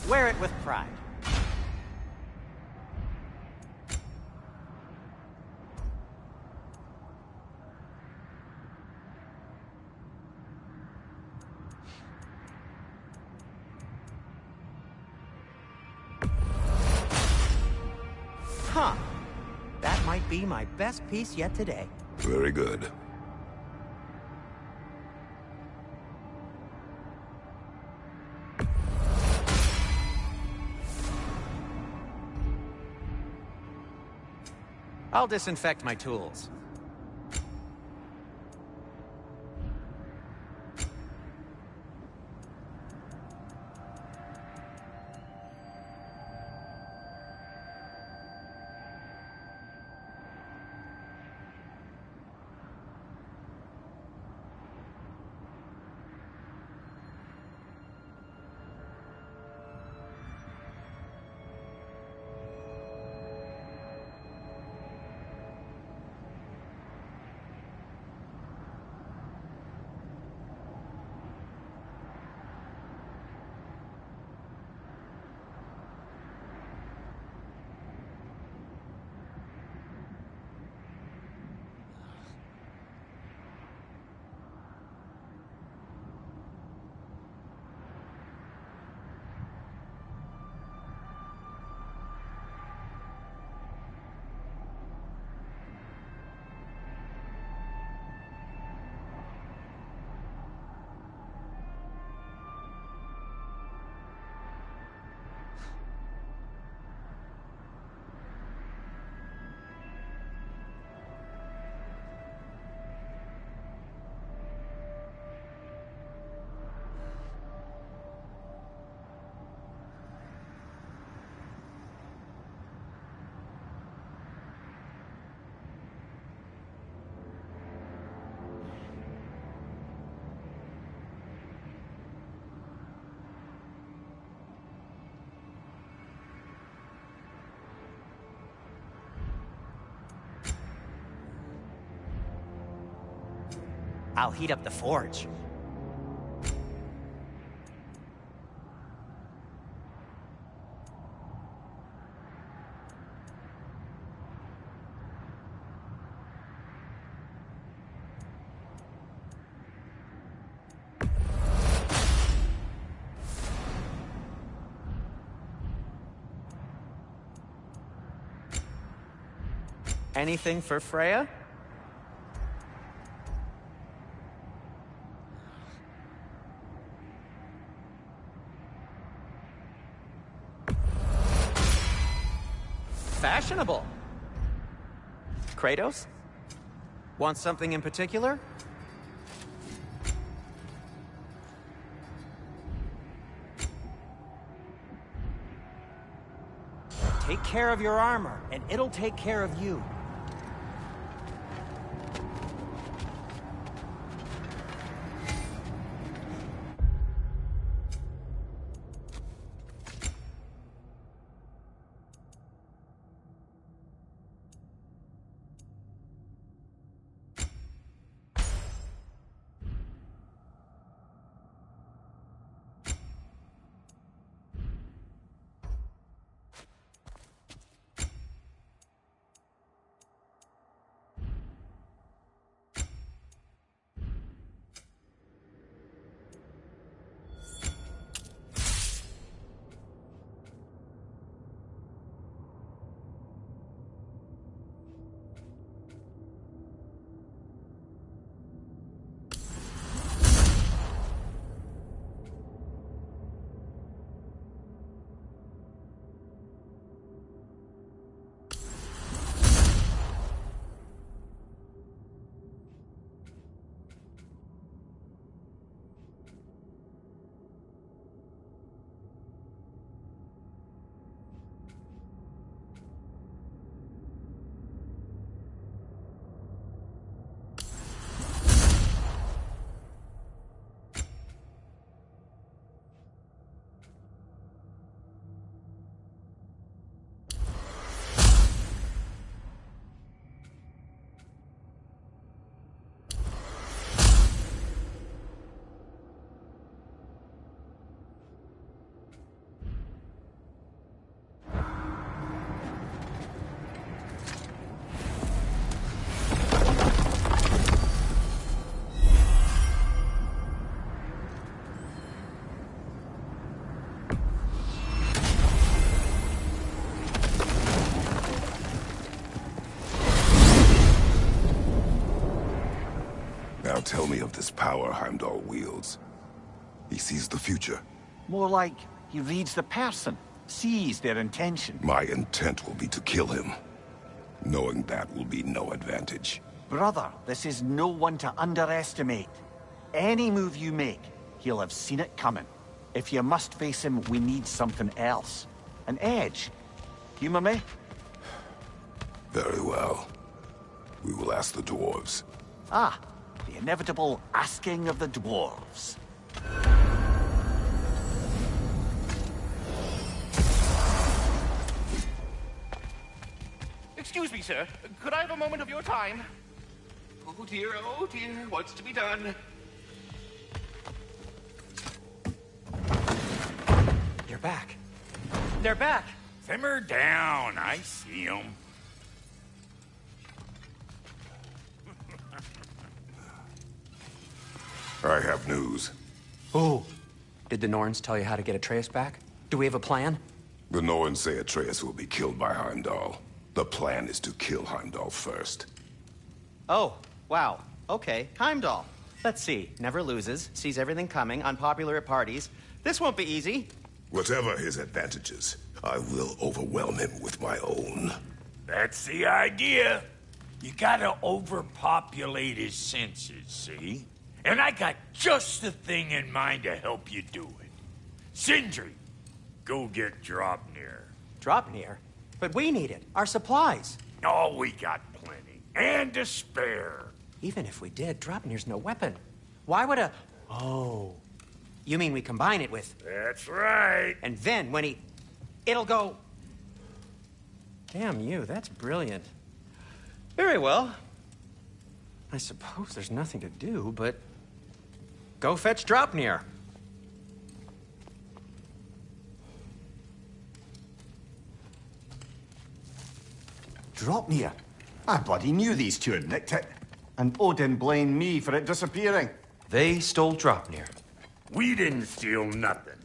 Wear it with pride. Huh. That might be my best piece yet today. Very good. I'll disinfect my tools. I'll heat up the forge. Anything for Freya? Fashionable. Kratos? Want something in particular? Take care of your armor, and it'll take care of you. tell me of this power Heimdall wields? He sees the future. More like he reads the person, sees their intention. My intent will be to kill him. Knowing that will be no advantage. Brother, this is no one to underestimate. Any move you make, he'll have seen it coming. If you must face him, we need something else. An edge. Humor me? Very well. We will ask the dwarves. Ah, the inevitable asking of the dwarves. Excuse me, sir. Could I have a moment of your time? Oh dear, what's to be done? You're back. They're back. Simmer down. I see them. I have news. Oh. Did the Norns tell you how to get Atreus back? Do we have a plan? The Norns say Atreus will be killed by Heimdall. The plan is to kill Heimdall first. Oh, wow. Okay, Heimdall. Let's see. Never loses, sees everything coming, unpopular at parties. This won't be easy. Whatever his advantages, I will overwhelm him with my own. That's the idea. You gotta overpopulate his senses, see? And I got just the thing in mind to help you do it. Sindri, go get Draupnir. Draupnir? But we need it. Our supplies. Oh, we got plenty. And to spare. Even if we did, Draupnir's no weapon. Why would a... Oh. You mean we combine it with... That's right. And then when he... It'll go... Damn you, that's brilliant. Very well. I suppose there's nothing to do, but... Go fetch Draupnir. Draupnir? I bloody knew these two had nicked it. And Odin blamed me for it disappearing. They stole Draupnir. We didn't steal nothing.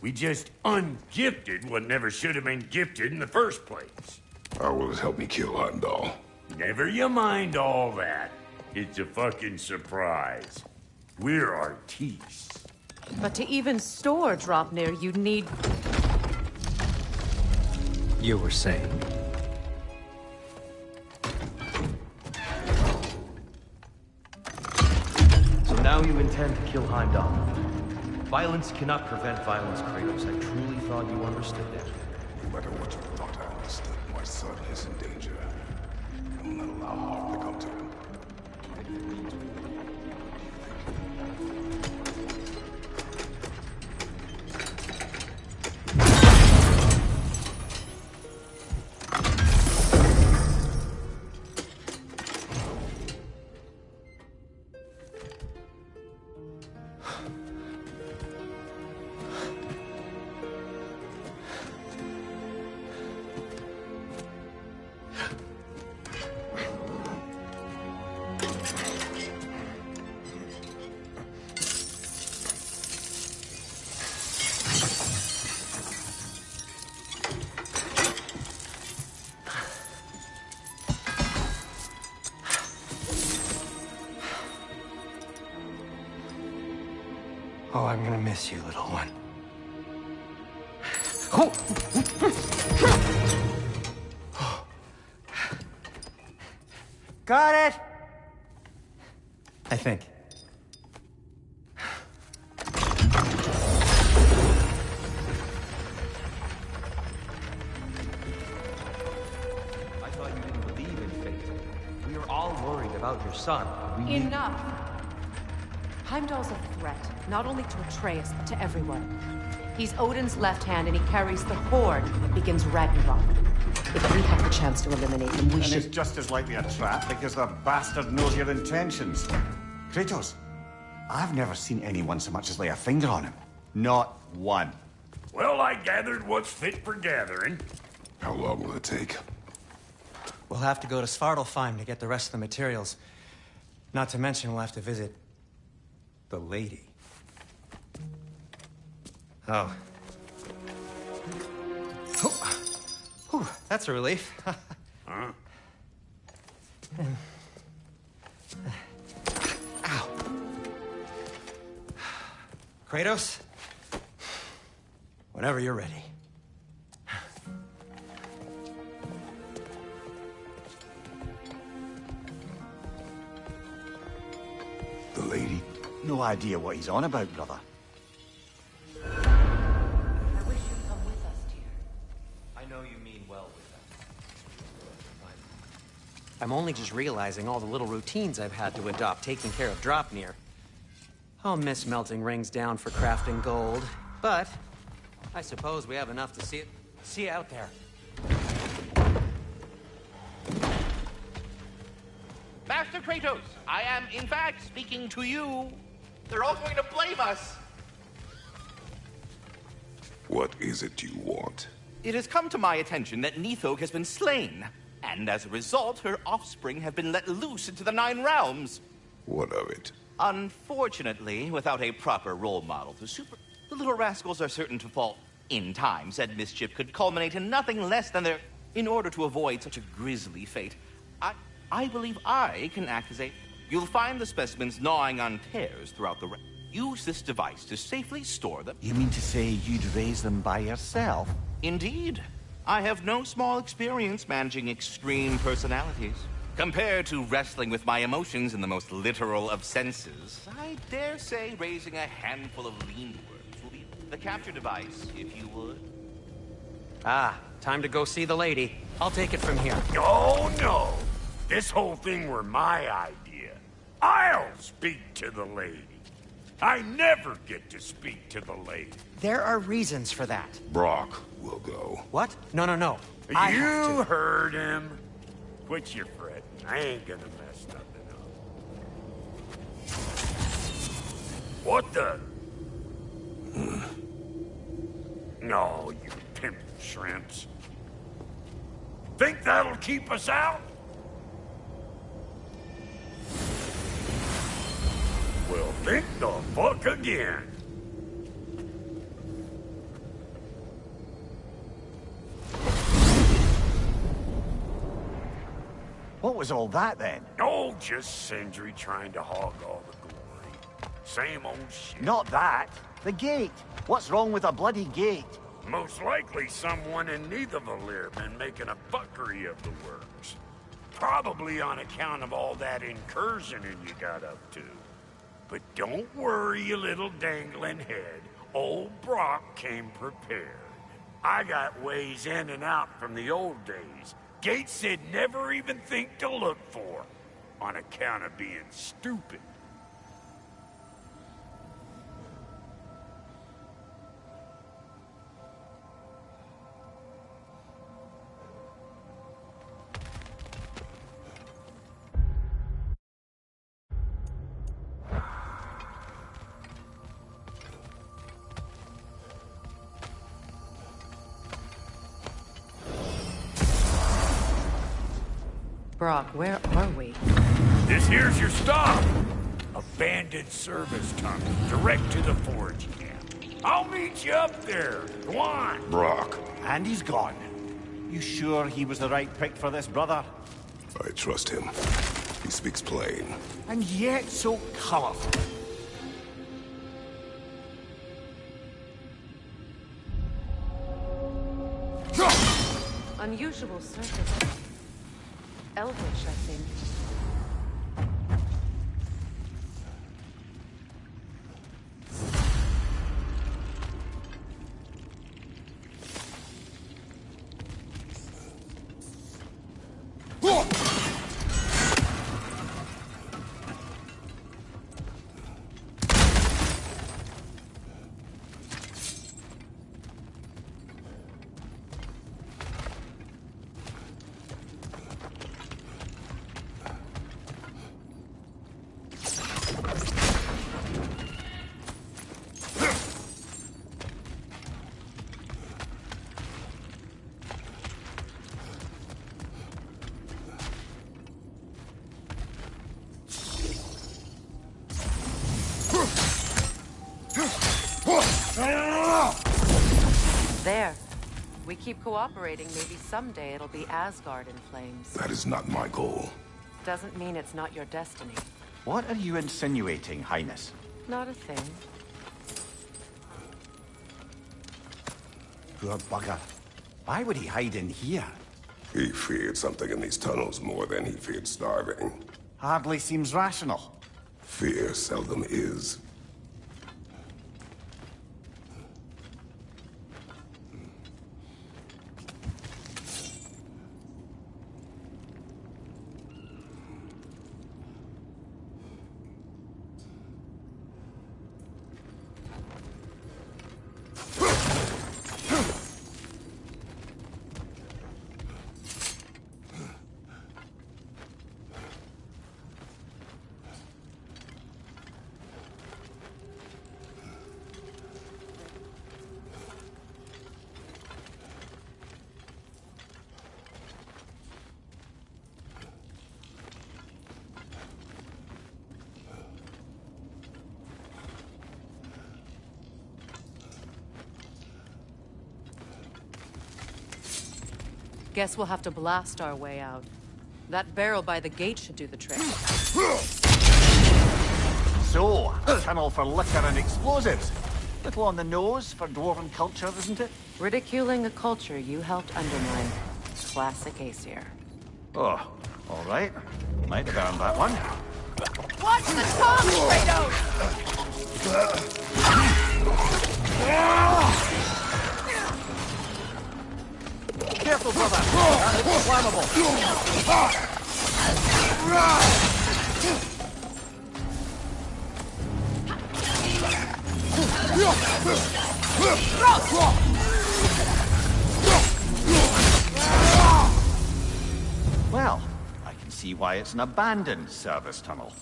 We just ungifted what never should have been gifted in the first place. How will it help me kill Heimdall? Never you mind all that. It's a fucking surprise. We're artistes. But to even store Draupnir, you'd need... You were saying? So now you intend to kill Heimdall. Violence cannot prevent violence, Kratos. I truly thought you understood that. No matter what you thought I understood, my son is in danger. I will not allow harm to come to him. Oh, I'm gonna miss you, little one. Oh. Got it! I think. I thought you didn't believe in fate. We are all worried about your son. Enough! Heimdall's a threat, not only to Atreus, but to everyone. He's Odin's left hand, and he carries the horde that begins Ragnarok. If we have the chance to eliminate him, we And should... it's just as likely a trap because the bastard knows your intentions. Kratos, I've never seen anyone so much as lay a finger on him. Not one. Well, I gathered what's fit for gathering. How long will it take? We'll have to go to Svartalfheim to get the rest of the materials. Not to mention we'll have to visit... the lady. Oh. Whew, that's a relief. Huh? Ow. Kratos? Whenever you're ready. The lady? No idea what he's on about, brother. I wish you'd come with us, dear. I know you mean well with them. I'm only just realizing all the little routines I've had to adopt taking care of Dropnir. I'll miss melting rings down for crafting gold, but I suppose we have enough to see out there. Master Kratos, I am in fact speaking to you. They're all going to blame us. What is it you want? It has come to my attention that Nithog has been slain, and as a result, her offspring have been let loose into the Nine Realms. What of it? Unfortunately, without a proper role model to the little rascals are certain to fall. In time, said mischief could culminate in nothing less than their... In order to avoid such a grisly fate, I believe I can act as a... You'll find the specimens gnawing on tears throughout the... Use this device to safely store them. You mean to say you'd raise them by yourself? Indeed. I have no small experience managing extreme personalities. Compared to wrestling with my emotions in the most literal of senses, I dare say raising a handful of lean worms will be the capture device, if you would. Ah, time to go see the lady. I'll take it from here. Oh, no. This whole thing were my idea. I'll speak to the lady. I never get to speak to the lady. There are reasons for that. Brock will go. What? No. I have You to. heard him. Quit your fretting. I ain't gonna mess nothing up. What the? No, you pimp shrimps. Think that'll keep us out? Well, think the fuck again. What was all that, then? Oh, just Sindri trying to hog all the glory. Same old shit. Not that. The gate. What's wrong with a bloody gate? Most likely someone in Nidavellir been making a fuckery of the works. Probably on account of all that incursioning you got up to. But don't worry, you little dangling head. Old Brock came prepared. I got ways in and out from the old days. Gates they'd never even think to look for, on account of being stupid. Brock, where are we? This here's your stop. Abandoned service tunnel, direct to the forge camp. I'll meet you up there. Go on. Brock. And he's gone. You sure he was the right pick for this, brother? I trust him. He speaks plain. And yet so colorful. Unusual surface. Elvish, I think. There. We keep cooperating, maybe someday it'll be Asgard in flames. That is not my goal. Doesn't mean it's not your destiny. What are you insinuating, Highness? Not a thing. Poor bugger. Why would he hide in here? He feared something in these tunnels more than he feared starving. Hardly seems rational. Fear seldom is. Guess we'll have to blast our way out. That barrel by the gate should do the trick. So, a tunnel for liquor and explosives. Little on the nose for dwarven culture, isn't it? Ridiculing a culture you helped undermine. Classic Aesir. Oh, all right. Might have earned that one. Watch the tongue, Kratos! Careful, brother! That looks flammable! Well, I can see why it's an abandoned service tunnel.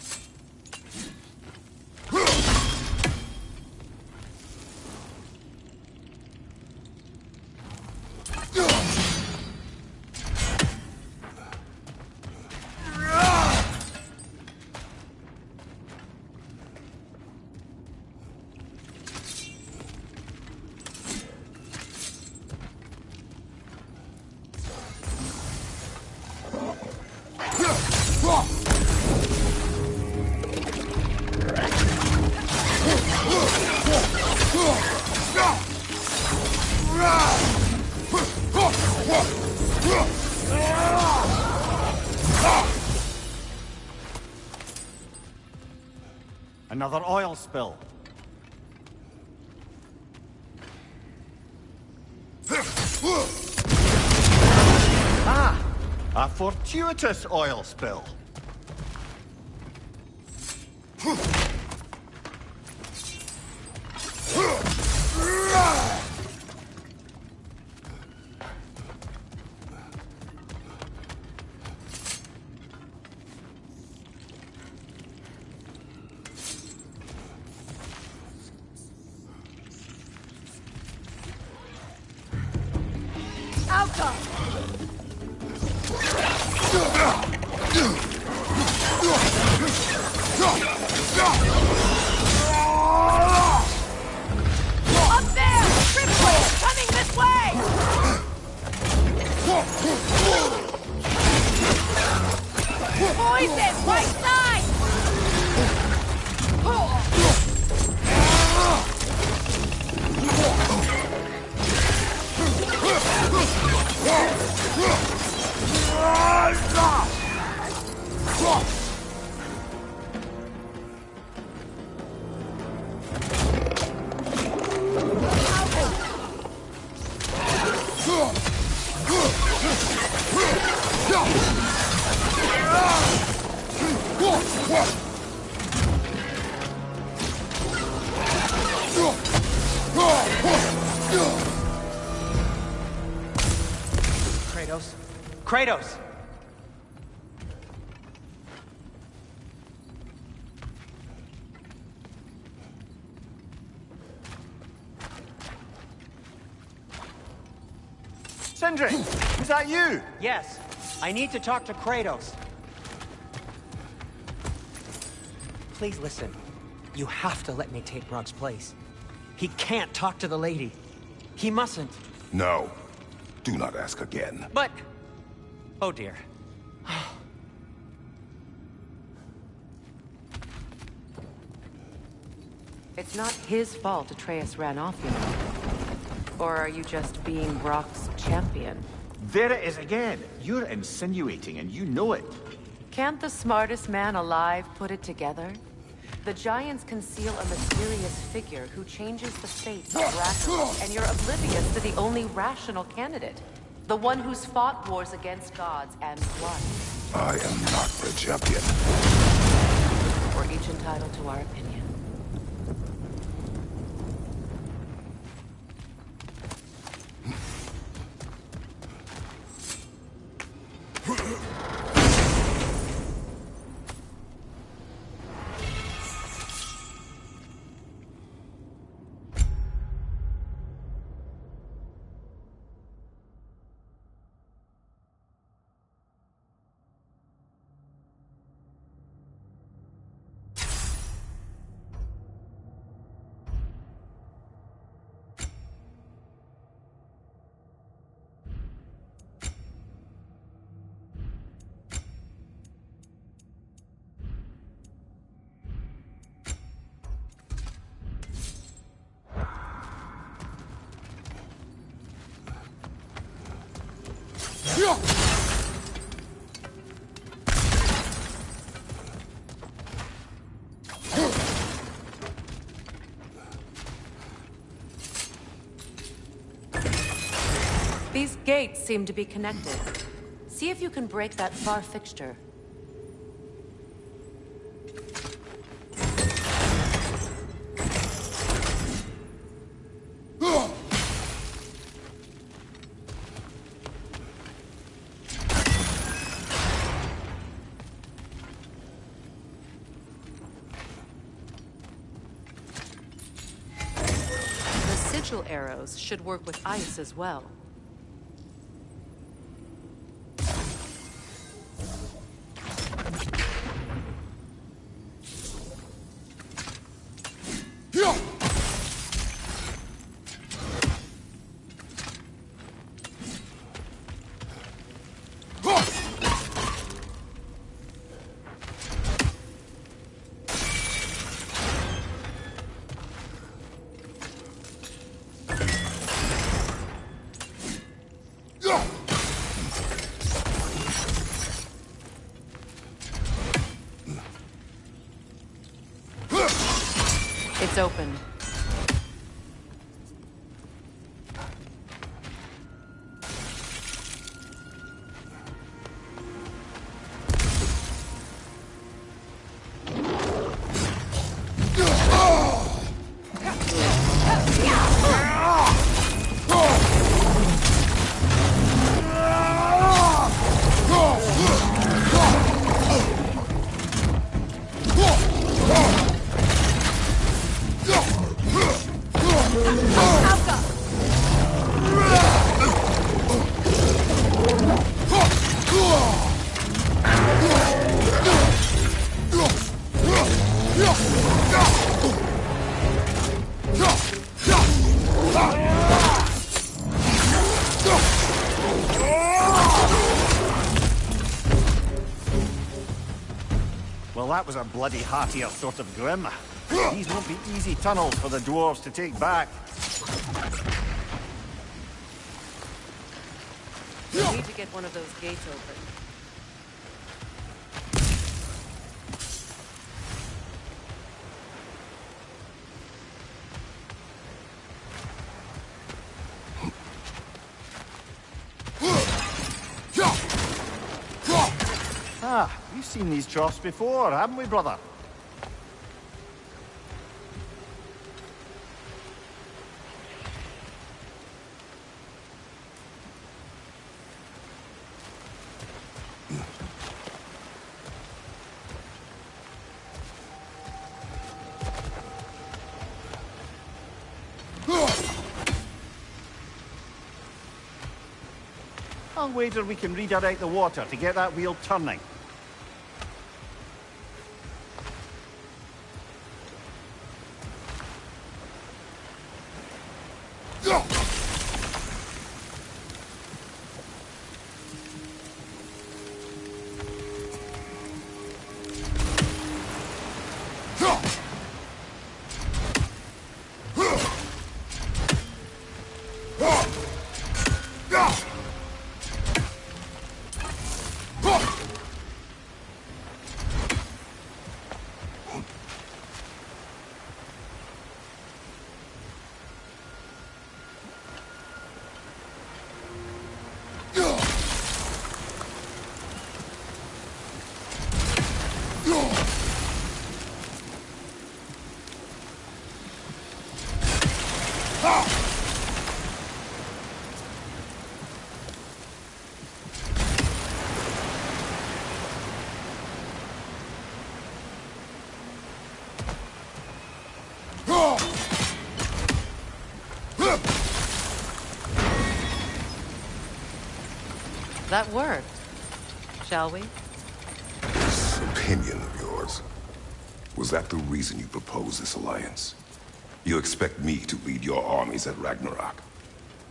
Another oil spill. Ah! A fortuitous oil spill. Kratos? Kratos! Sindri! Is that you? Yes. I need to talk to Kratos. Please listen. You have to let me take Brog's place. He can't talk to the lady. He mustn't. No. Do not ask again. But... oh dear. It's not his fault Atreus ran off, you know. Or are you just being Brock's champion? There it is again. You're insinuating and you know it. Can't the smartest man alive put it together? The Giants conceal a mysterious figure who changes the fate of Ragnarok, and you're oblivious to the only rational candidate. The one who's fought wars against gods and won. I am not the champion. We're each entitled to our opinion. These gates seem to be connected. See if you can break that far fixture. The sigil arrows should work with ice as well. It's open. Well, that was a bloody heartier sort of grim. These won't be easy tunnels for the dwarves to take back. We need to get one of those gates open. Ah, we've seen these troughs before, haven't we, brother? I'll wager we can redirect the water to get that wheel turning. that work. Shall we? This opinion of yours, was that the reason you proposed this alliance? You expect me to lead your armies at Ragnarok?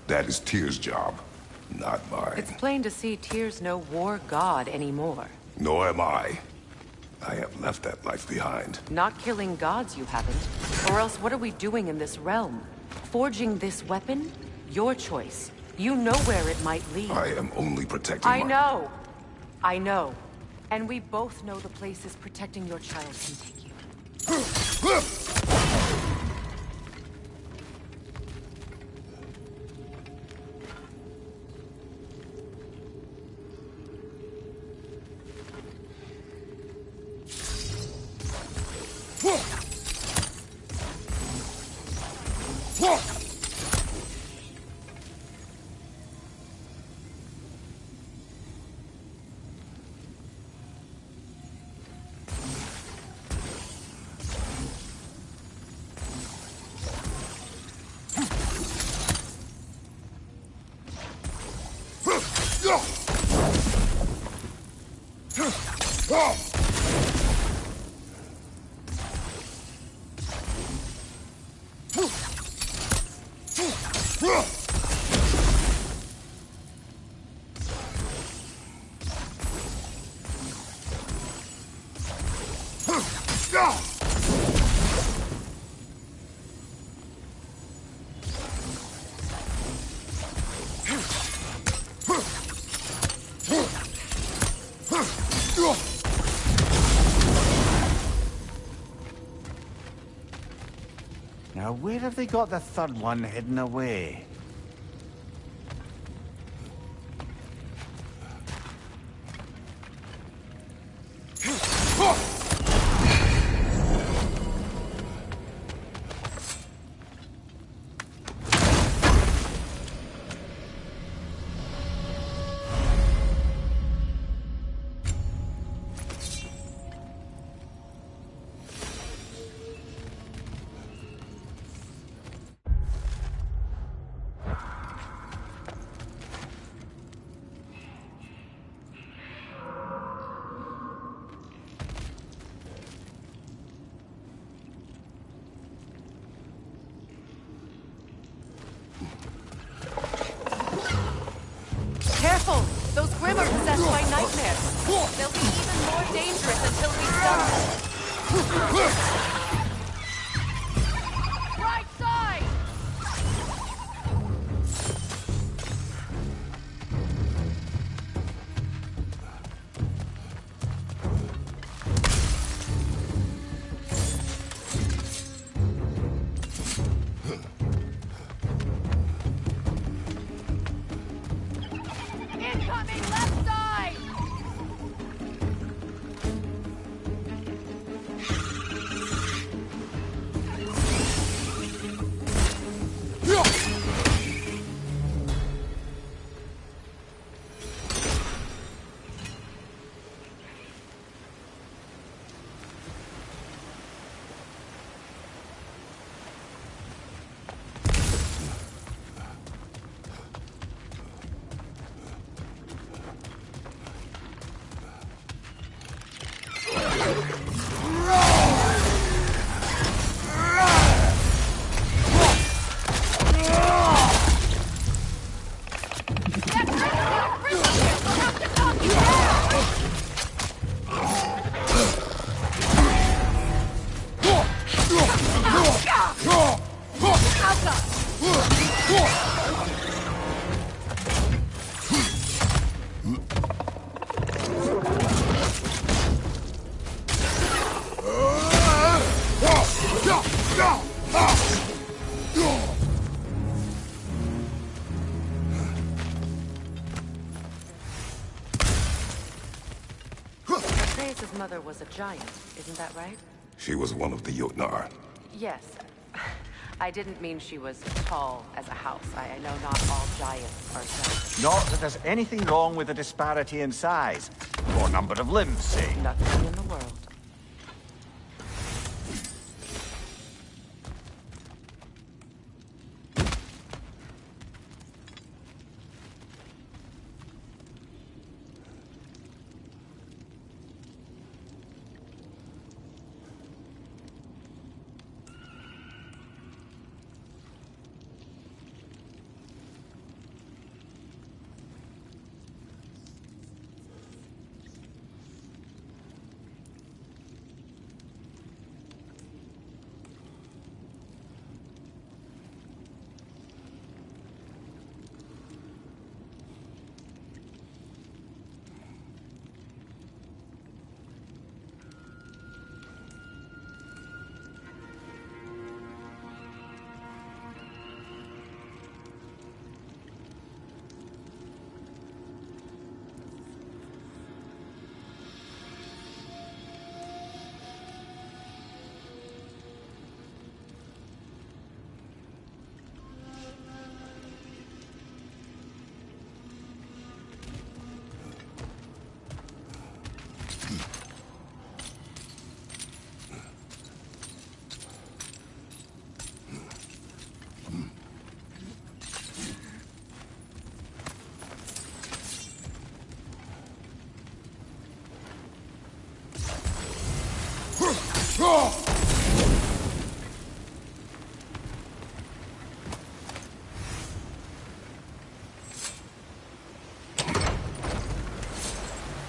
That is Tyr's job, not mine. It's plain to see Tyr's no war god anymore. Nor am I. I have left that life behind. Not killing gods, you haven't. Or else what are we doing in this realm? Forging this weapon? Your choice. You know where it might lead. I am only protecting I know. I know. And we both know the places protecting your child can take you. Now, where have they got the third one hidden away? Careful! Those Grim are possessed by nightmares. They'll be even more dangerous until we stop them. Right side! Incoming left side! Atreus' mother was a giant, isn't that right? She was one of the Jotnar. Yes. I didn't mean she was tall as a house. I know not all giants are giants. Not that there's anything wrong with the disparity in size. Or number of limbs, say. Nothing in the world.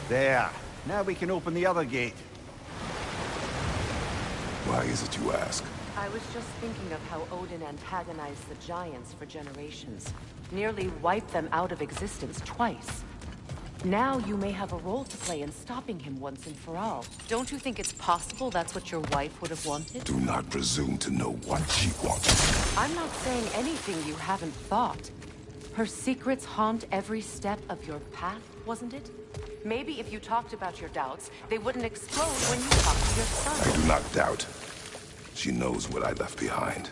There. Now we can open the other gate. Why is it you ask? I was just thinking of how Odin antagonized the Giants for generations. Nearly wiped them out of existence twice. Now you may have a role to play in stopping him once and for all. Don't you think it's possible that's what your wife would have wanted? Do not presume to know what she wants. I'm not saying anything you haven't thought. Her secrets haunt every step of your path, wasn't it? Maybe if you talked about your doubts, they wouldn't explode when you talked to your son. I do not doubt. She knows what I left behind.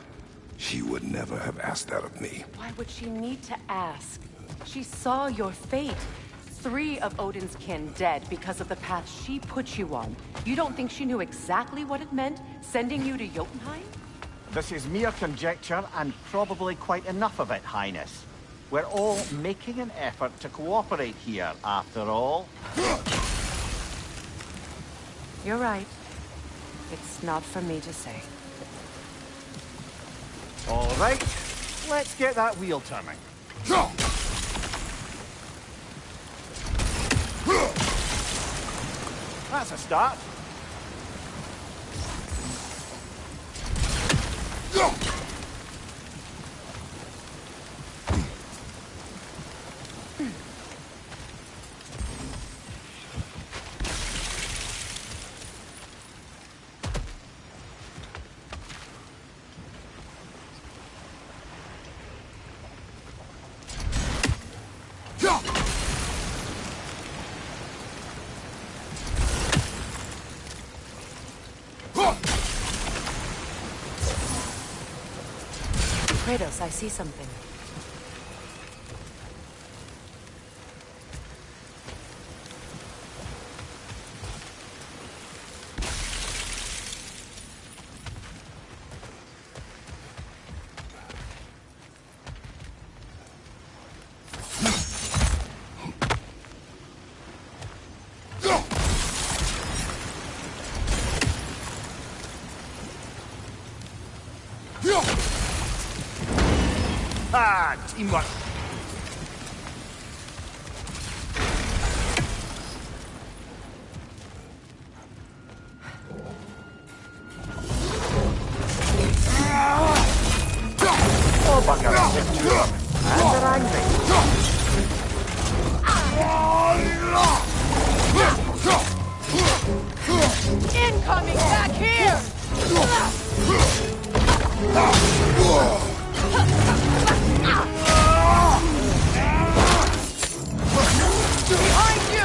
She would never have asked that of me. Why would she need to ask? She saw your fate. 3 of Odin's kin dead because of the path she put you on. You don't think she knew exactly what it meant, sending you to Jotunheim? This is mere conjecture, and probably quite enough of it, Highness. We're all making an effort to cooperate here, after all. You're right. It's not for me to say. All right, let's get that wheel turning. That's a start. Kratos, I see something. Ah, teamwork. Oh, bugger. And they're angry. Incoming back here! Behind you!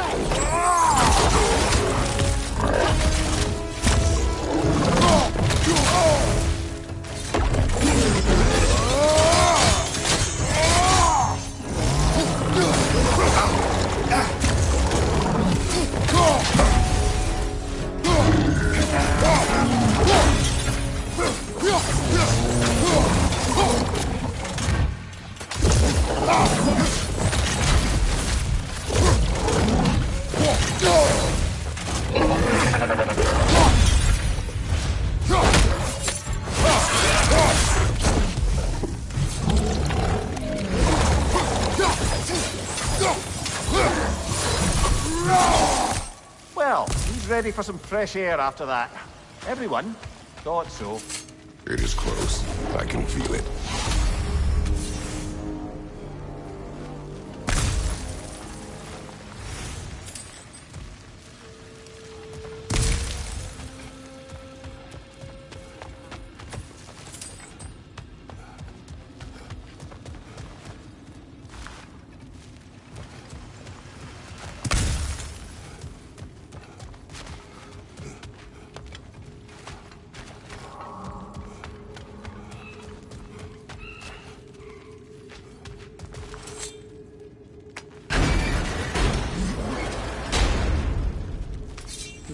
Well, he's ready for some fresh air after that. Everyone thought so. It is close. I can feel it.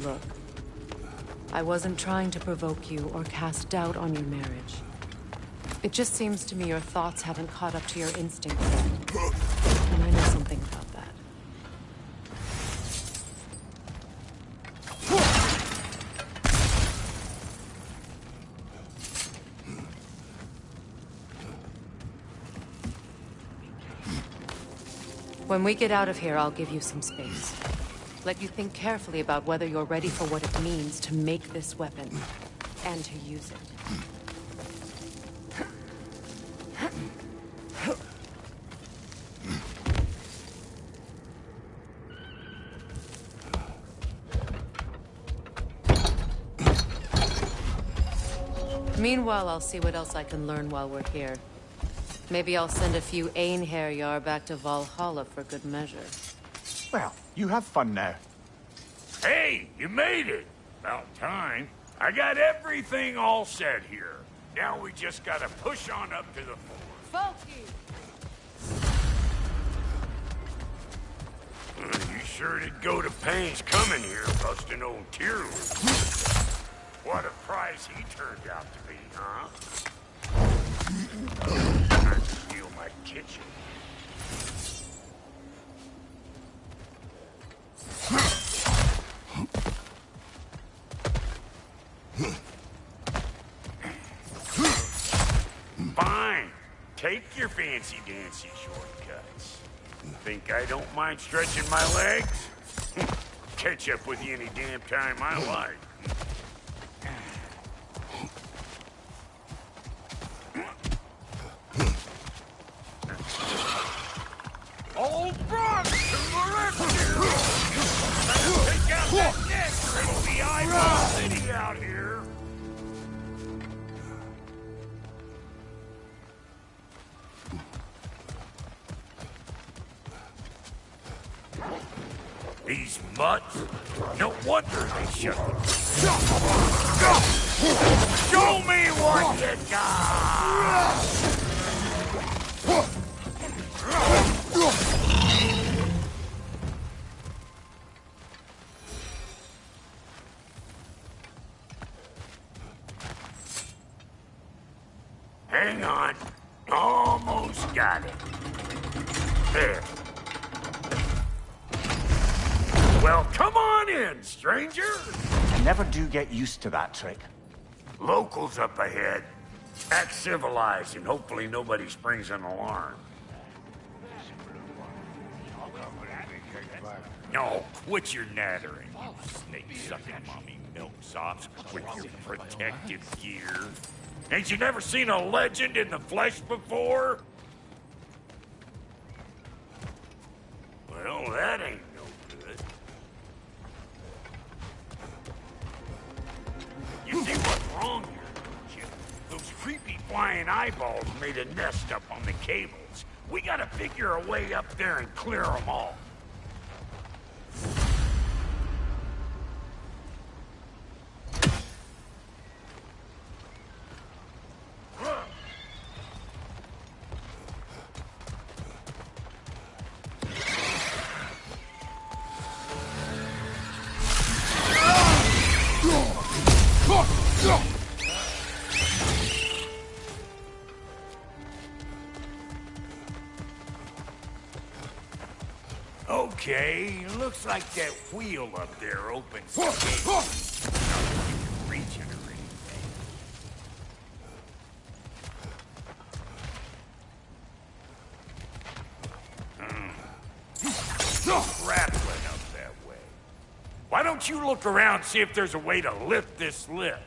Look, I wasn't trying to provoke you or cast doubt on your marriage. It just seems to me your thoughts haven't caught up to your instincts yet. And I know something about that. When we get out of here, I'll give you some space. Let you think carefully about whether you're ready for what it means to make this weapon, and to use it. Meanwhile, I'll see what else I can learn while we're here. Maybe I'll send a few Einherjar back to Valhalla for good measure. Well, you have fun now. Hey, you made it! About time. I got everything all set here. Now we just gotta push on up to the fort. You sure did go to pains coming here, busting old Tyrell. What a prize he turned out to be, huh? Time to steal my kitchen. Fine. Take your fancy-dancy shortcuts. Think I don't mind stretching my legs? Catch up with you any damn time I like. Old Brock to the rescue! Better take out that neck or it'll be Eyeball City out here. These mutts? No wonder they shut them. Show me what you got! Hang on. Almost got it. There. Well, come on in, stranger. I never do get used to that trick. Locals up ahead. Act civilized and hopefully nobody springs an alarm. No, quit your nattering, you snake-sucking mommy milksops with your protective gear. Ain't you never seen a legend in the flesh before? Well, that ain't no good. You see what's wrong here, don't you? Those creepy flying eyeballs made a nest up on the cables. We gotta figure a way up there and clear them all. Okay, looks like that wheel up there opens the gate. Not that you can reach it or anything. Grappling up that way. Why don't you look around and see if there's a way to lift this lift?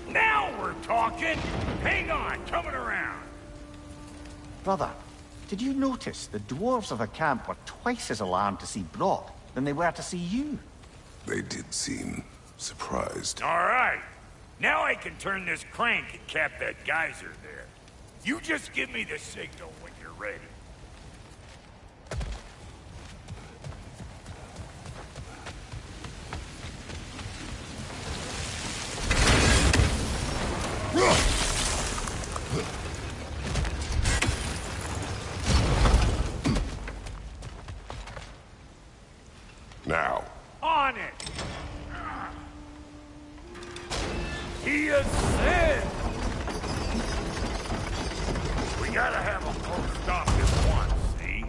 Now we're talking! Hang on, coming around. Brother, Did you notice the dwarves of the camp were twice as alarmed to see Brock than they were to see you? They did seem surprised. All right. Now I can turn this crank and cap that geyser there. You just give me the signal when you're ready. Now. On it! He ascends! We gotta have a full stop at once, see?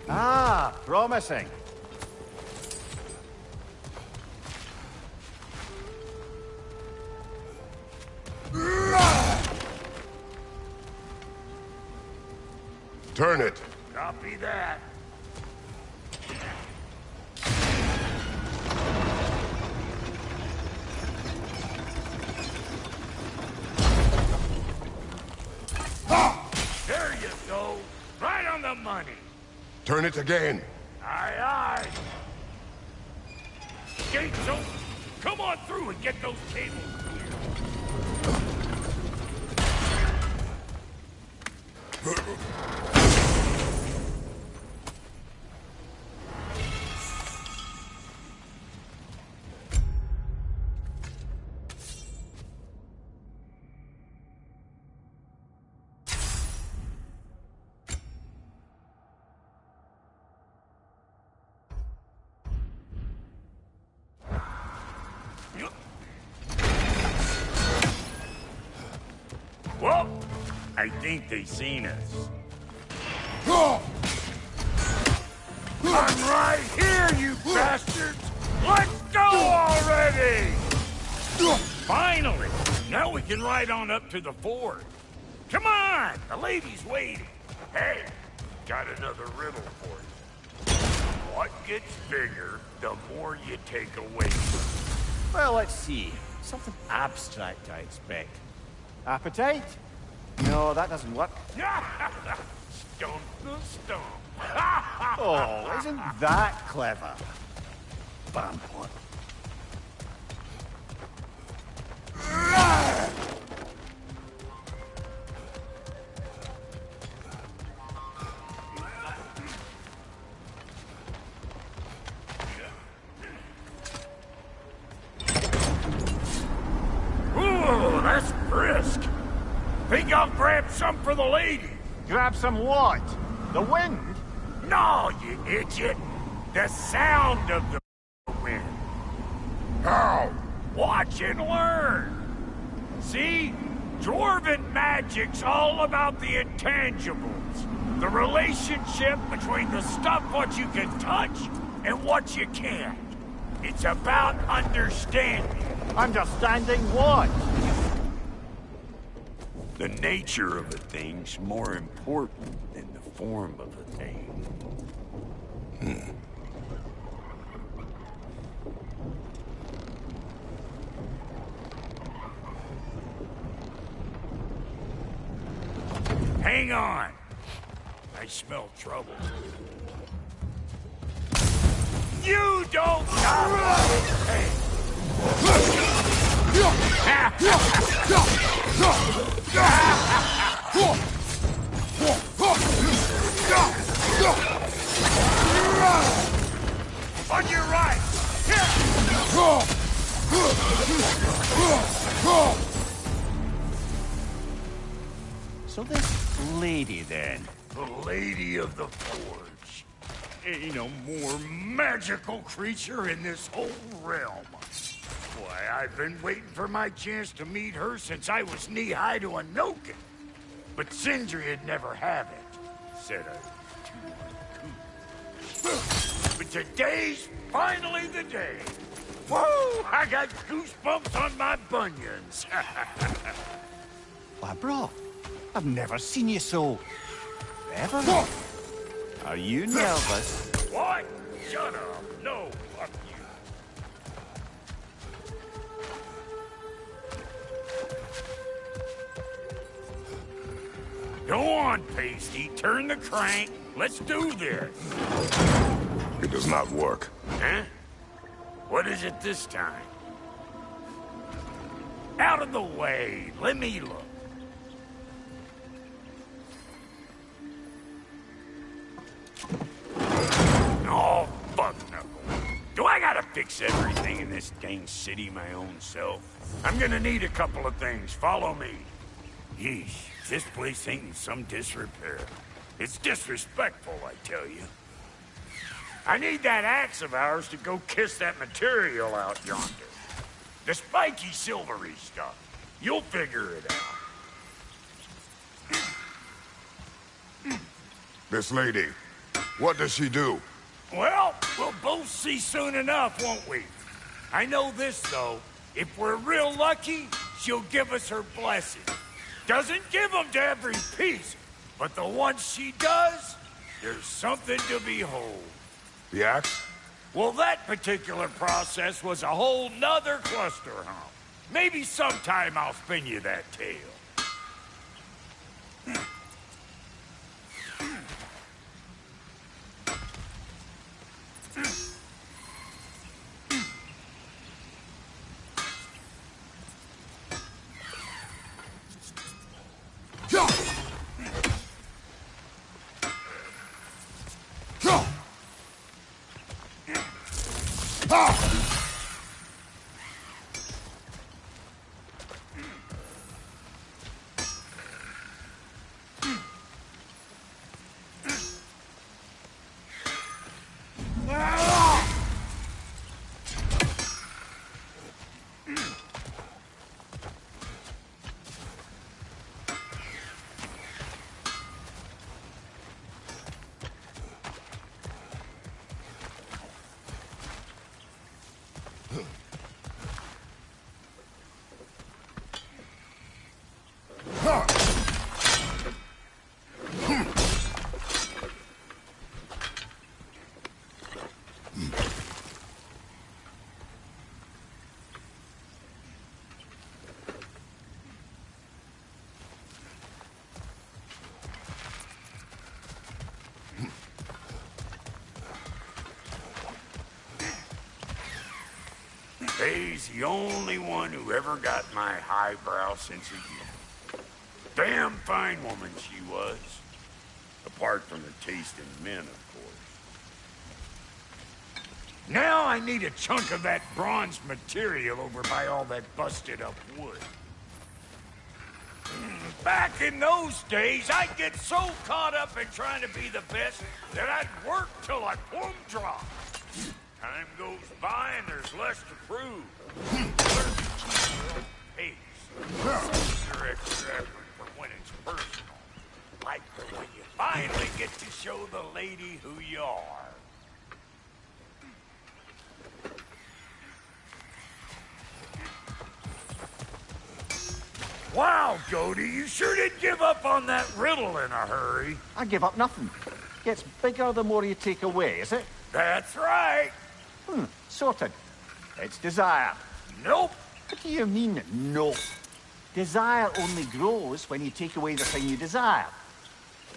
Ah, promising. Turn it. Copy that. There you go. Right on the money. Turn it again. Aye, aye. Gates open. Come on through and get those cables clear. Well, I think they seen us. I'm right here, you bastards! Let's go already! Finally! Now we can ride on up to the fort. Come on! The lady's waiting. Hey, got another riddle for you. What gets bigger, the more you take away from Well, let's see. Something abstract, I expect. Appetite? No, that doesn't work. it. Stump the stump. Oh, isn't that clever? Bam. Ooh, that's brisk. Think I'll grab some for the lady? Grab some what? The wind? No, you idiot. The sound of the wind. How? Watch and learn. See? Dwarven magic's all about the intangibles. The relationship between the stuff what you can touch and what you can't. It's about understanding. Understanding what? The nature of a thing's more important than the form of a thing. Hang on. I smell trouble. You don't know. Hey. On your right. So this lady, then? The Lady of the Forge. Ain't a more magical creature in this whole realm. Why, I've been waiting for my chance to meet her since I was knee-high to a Noken. But Sindri would never have it. Said I was too. But today's finally the day. Whoa! I got goosebumps on my bunions. Why, bro, I've never seen you so... Ever? Are you nervous? What? Shut up. No, fuck you. Go on, Pasty. Turn the crank. Let's do this. It does not work. Huh? What is it this time? Out of the way. Let me look. Oh, fuck no. Do I gotta fix everything in this dang city my own self? I'm gonna need a couple of things. Follow me. Yeesh, this place ain't in some disrepair. It's disrespectful, I tell you. I need that axe of ours to go kiss that material out yonder. The spiky silvery stuff. You'll figure it out. This lady, what does she do? Well, we'll both see soon enough, won't we? I know this, though. If we're real lucky, she'll give us her blessing. Doesn't give them to every piece, but the ones she does, there's something to behold. The axe? Well, that particular process was a whole nother cluster hump. Maybe sometime I'll spin you that tale. Faye's the only one who ever got my highbrow sense of humor. Damn fine woman she was. Apart from the taste in men, of course. Now I need a chunk of that bronze material over by all that busted up wood. Back in those days, I'd get so caught up in trying to be the best that I'd work till I plumb dropped. Time goes by and there's less to prove. Pace. Your extra effort for when it's personal. Like when you finally get to show the lady who you are. Wow, Cody, you sure did give up on that riddle in a hurry. I give up nothing. Gets bigger the more you take away, is it? That's right. Sorted. It's desire. Nope. What do you mean, no? Desire only grows when you take away the thing you desire.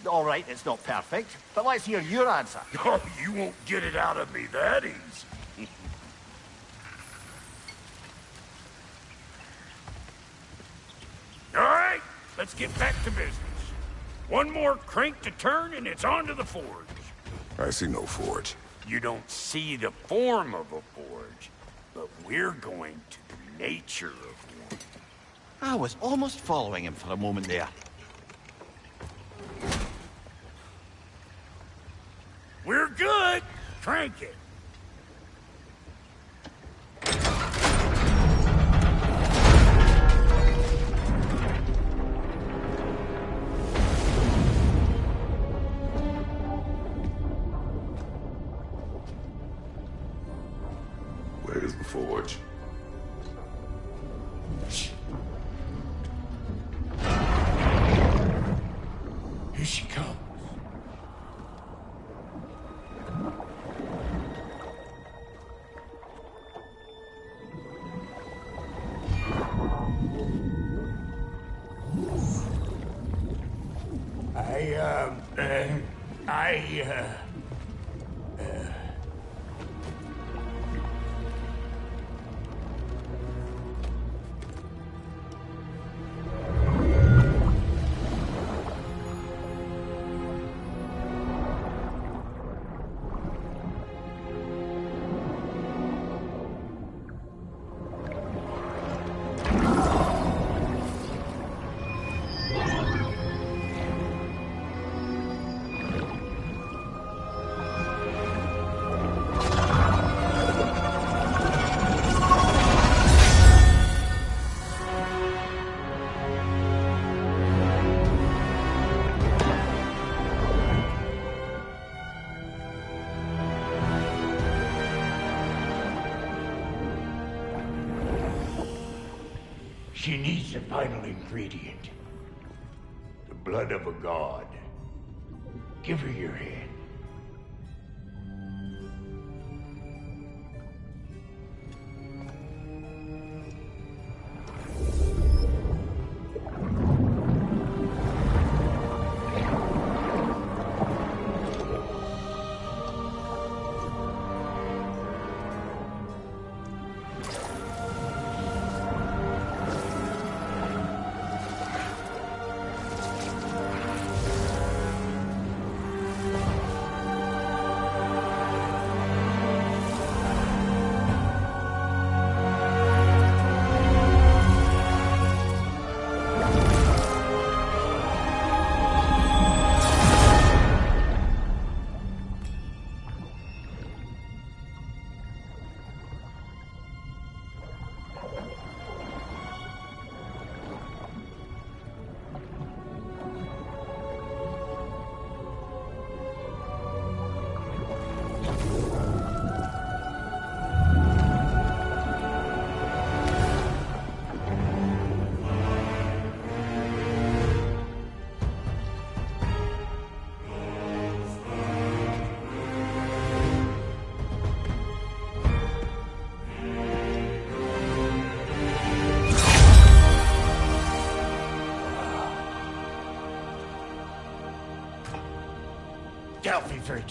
All right, it's not perfect, but let's hear your answer. Oh, you won't get it out of me that easy. All right, let's get back to business. One more crank to turn and it's on to the forge. I see no forge. You don't see the form of a forge, but we're going to the nature of one. I was almost following him for a moment there. We're good. Crank it. Where's the forge? Here she comes. She needs the final ingredient. The blood of a god. Give her your hand.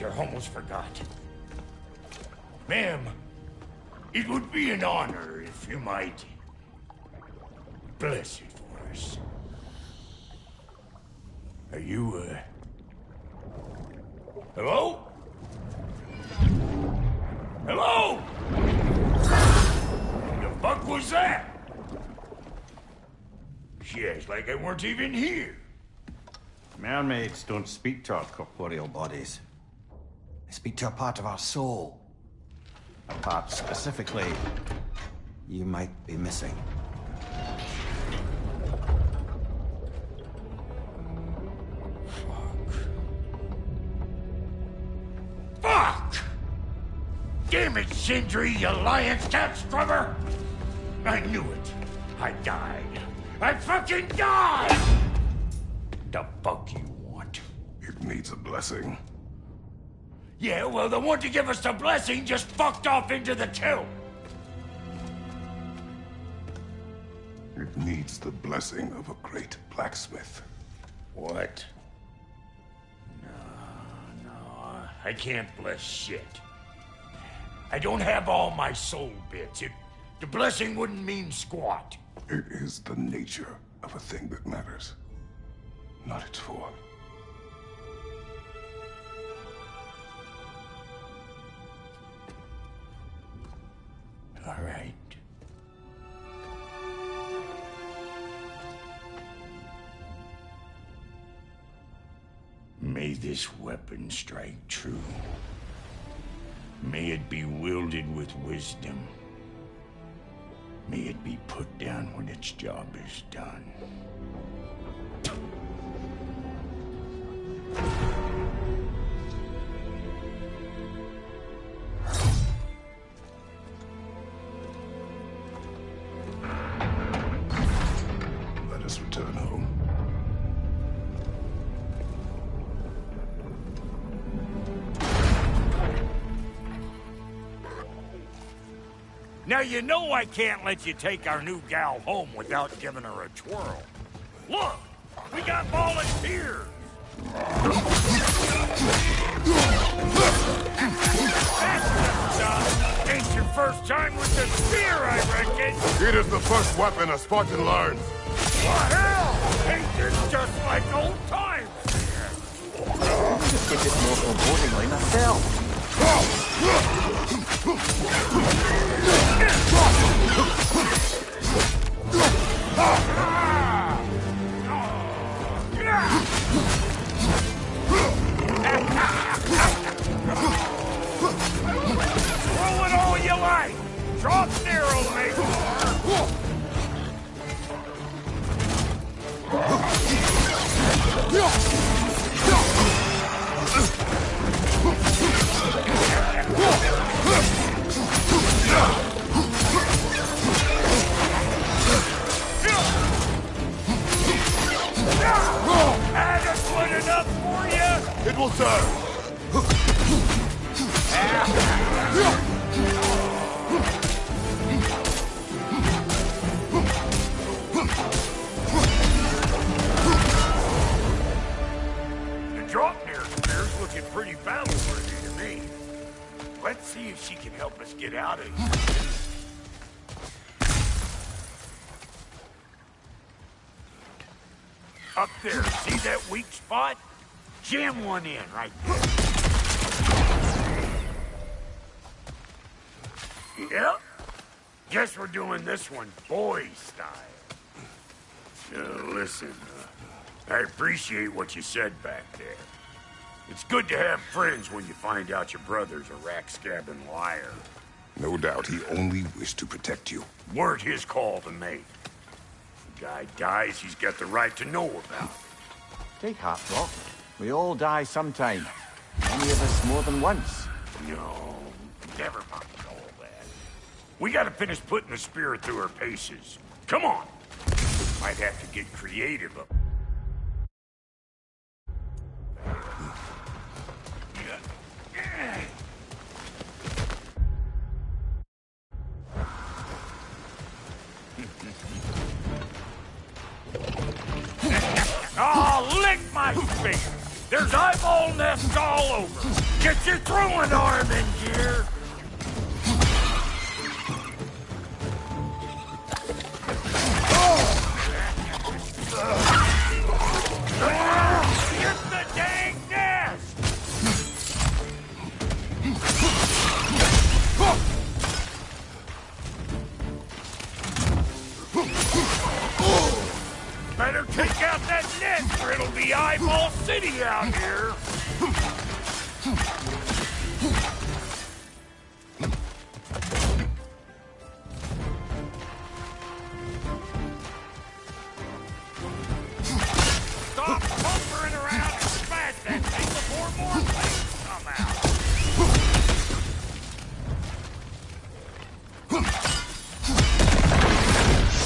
I almost forgot. Ma'am, it would be an honor if you might bless it for us. Are you, hello? Hello? The fuck was that? She acts like I weren't even here. Mermaids don't speak to our corporeal bodies. They speak to a part of our soul. A part specifically you might be missing. Fuck! Damn it, Sindri, you lion cat scrubber! I knew it. I died. I fucking died! The fuck you want? It needs a blessing. Yeah, well, the one to give us the blessing just fucked off into the tomb. It needs the blessing of a great blacksmith. What? No, I can't bless shit. I don't have all my soul bits. The blessing wouldn't mean squat. It is the nature of a thing that matters, not its form. All right. May this weapon strike true. May it be wielded with wisdom. May it be put down when its job is done. Let us return home. Now you know I can't let you take our new gal home without giving her a twirl. Look, we got volunteers. first time with the spear, I reckon. It is the first weapon a Spartan learns. What hell? Ain't this just like old times? Just keep it more foreboding like myself. Throw it all you like. Drop Nero, mate. That's good enough for you? It will serve. The drop near spear's looking pretty battle-worthy to me. Let's see if she can help us get out of here. Up there, see that weak spot? Jam one in right there. Yep. Guess we're doing this one boy style. Listen, I appreciate what you said back there. It's good to have friends when you find out your brother's a rack-scabbing liar. No doubt he only wished to protect you. Weren't his call to make. If the guy dies, he's got the right to know about it. Take heart, Doc. We all die sometime. Many of us more than once. No, never mind all that. We gotta finish putting the spirit through her paces. Come on! Might have to get creative up. Oh, lick my finger! There's eyeball nests all over! Get your throwing arm in gear! Get the dang nest! Better take out that nest or it'll be Eyeball City out here! Stop pumpering around and smash that thing before more planes come out!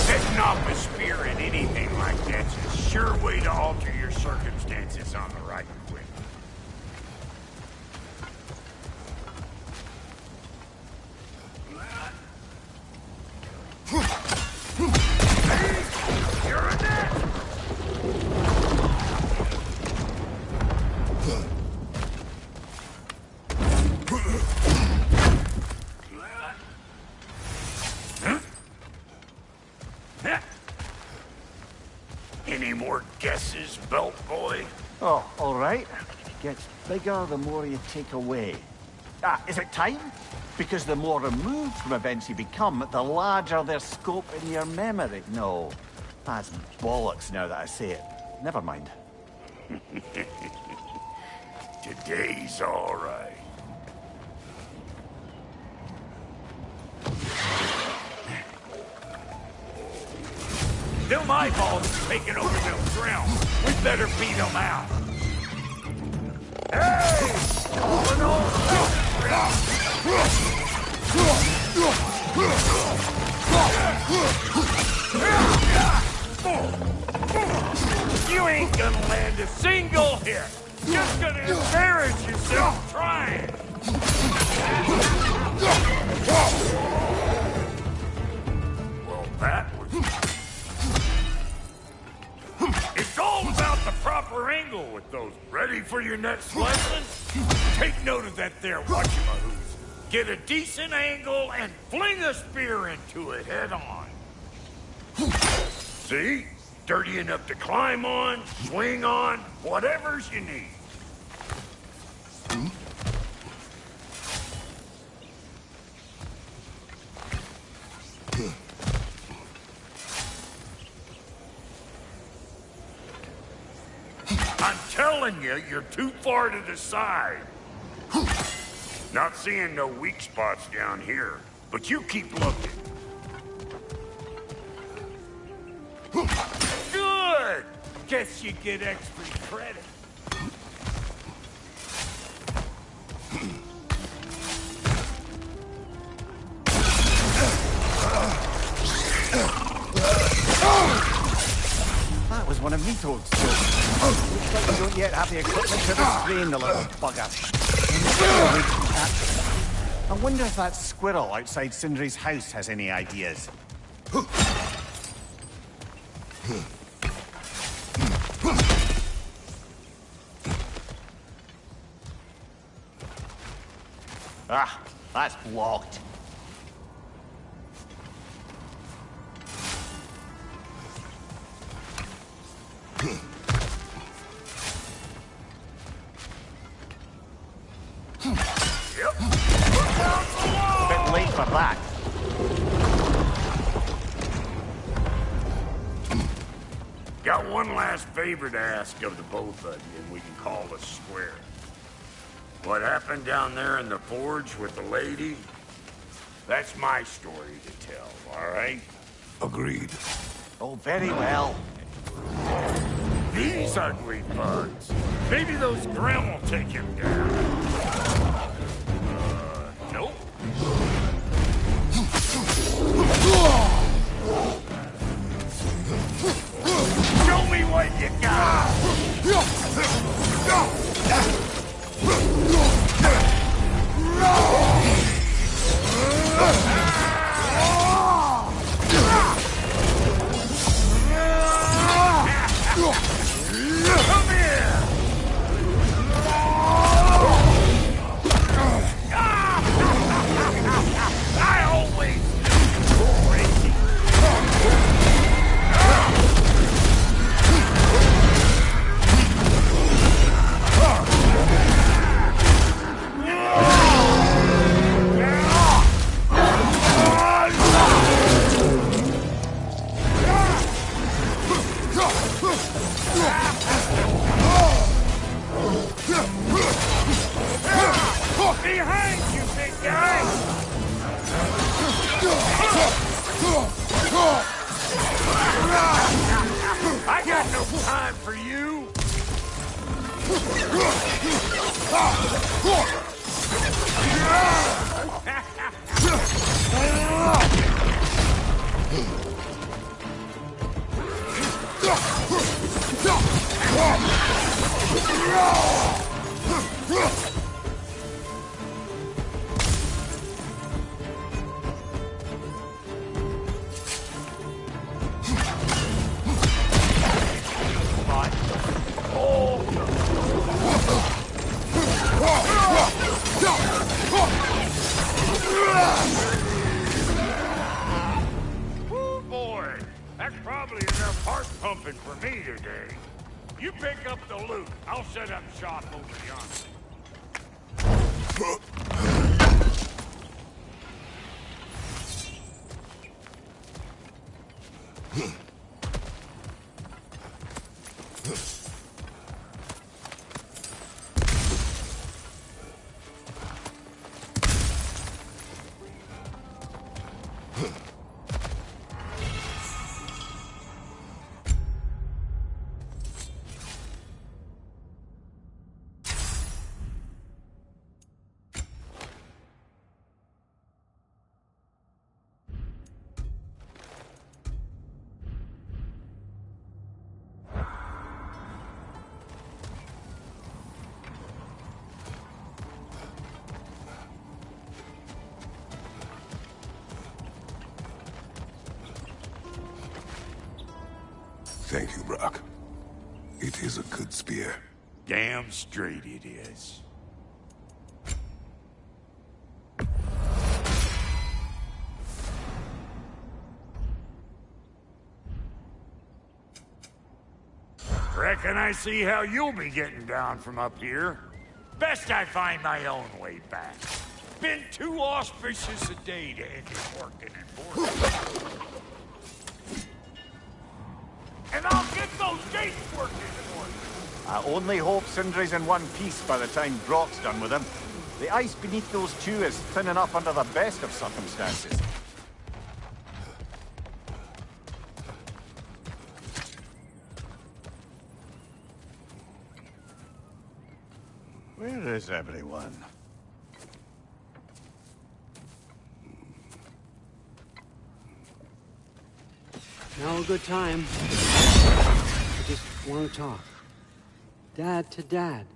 Setting off a spear in anything like that's a sure way to alter your circumstances on the right quick. Hey, you're a net! Any more guesses, belt boy? Oh, all right. Gets bigger the more you take away. Is it time? Because the more removed from events you become, the larger their scope in your memory. No, that's bollocks now that I say it. Never mind. Today's all right. Them eyeballs are taking over them realms. We better beat them out. Hey! Going You ain't gonna land a single hit. Just gonna embarrass yourself trying. Well, that was... It's all about the proper angle with those. Ready for your next lesson? Take note of that there whatchamahoots. get a decent angle, and fling a spear into it head on. See? Dirty enough to climb on, swing on, whatever's you need. I'm telling you, you're too far to the side. Not seeing no weak spots down here, but you keep looking. Good! Guess you get extra credit. That was one of Mito's jokes. Looks like you don't yet have the equipment to restrain the little bugger. I wonder if that squirrel outside Sindri's house has any ideas. Ah, that's blocked. Yep. A bit late for that. Got one last favor to ask of the both of you, and we can call it square. What happened down there in the forge with the lady? That's my story to tell, all right? Agreed. Oh, very well. These ugly bugs. Maybe those Grim will take him down. Nope. Show me what you got! Come here! I always knew crazy. Behind you, big guy! I got no time for you! Woo, boy! That's probably enough heart pumping for me today. You pick up the loot. I'll set up shop over yonder. Thank you, Brock. It is a good spear. Damn straight it is. Reckon I see how you'll be getting down from up here. Best I find my own way back. Been too auspicious a day to end it working and boarding. And I'll get those gates working for you. I only hope Sindri's in one piece by the time Brock's done with him. The ice beneath those two is thin enough under the best of circumstances. Where is everyone? Now a good time. I just want to talk. Dad to Dad.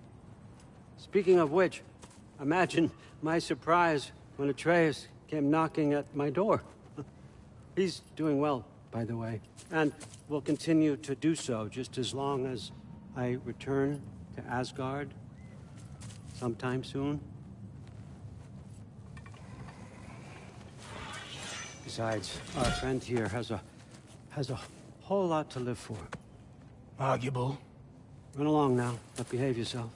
Speaking of which, imagine my surprise when Atreus came knocking at my door. He's doing well, by the way, and will continue to do so just as long as I return to Asgard sometime soon. Besides, our friend here has a whole lot to live for. Arguable. Run along now, but behave yourself.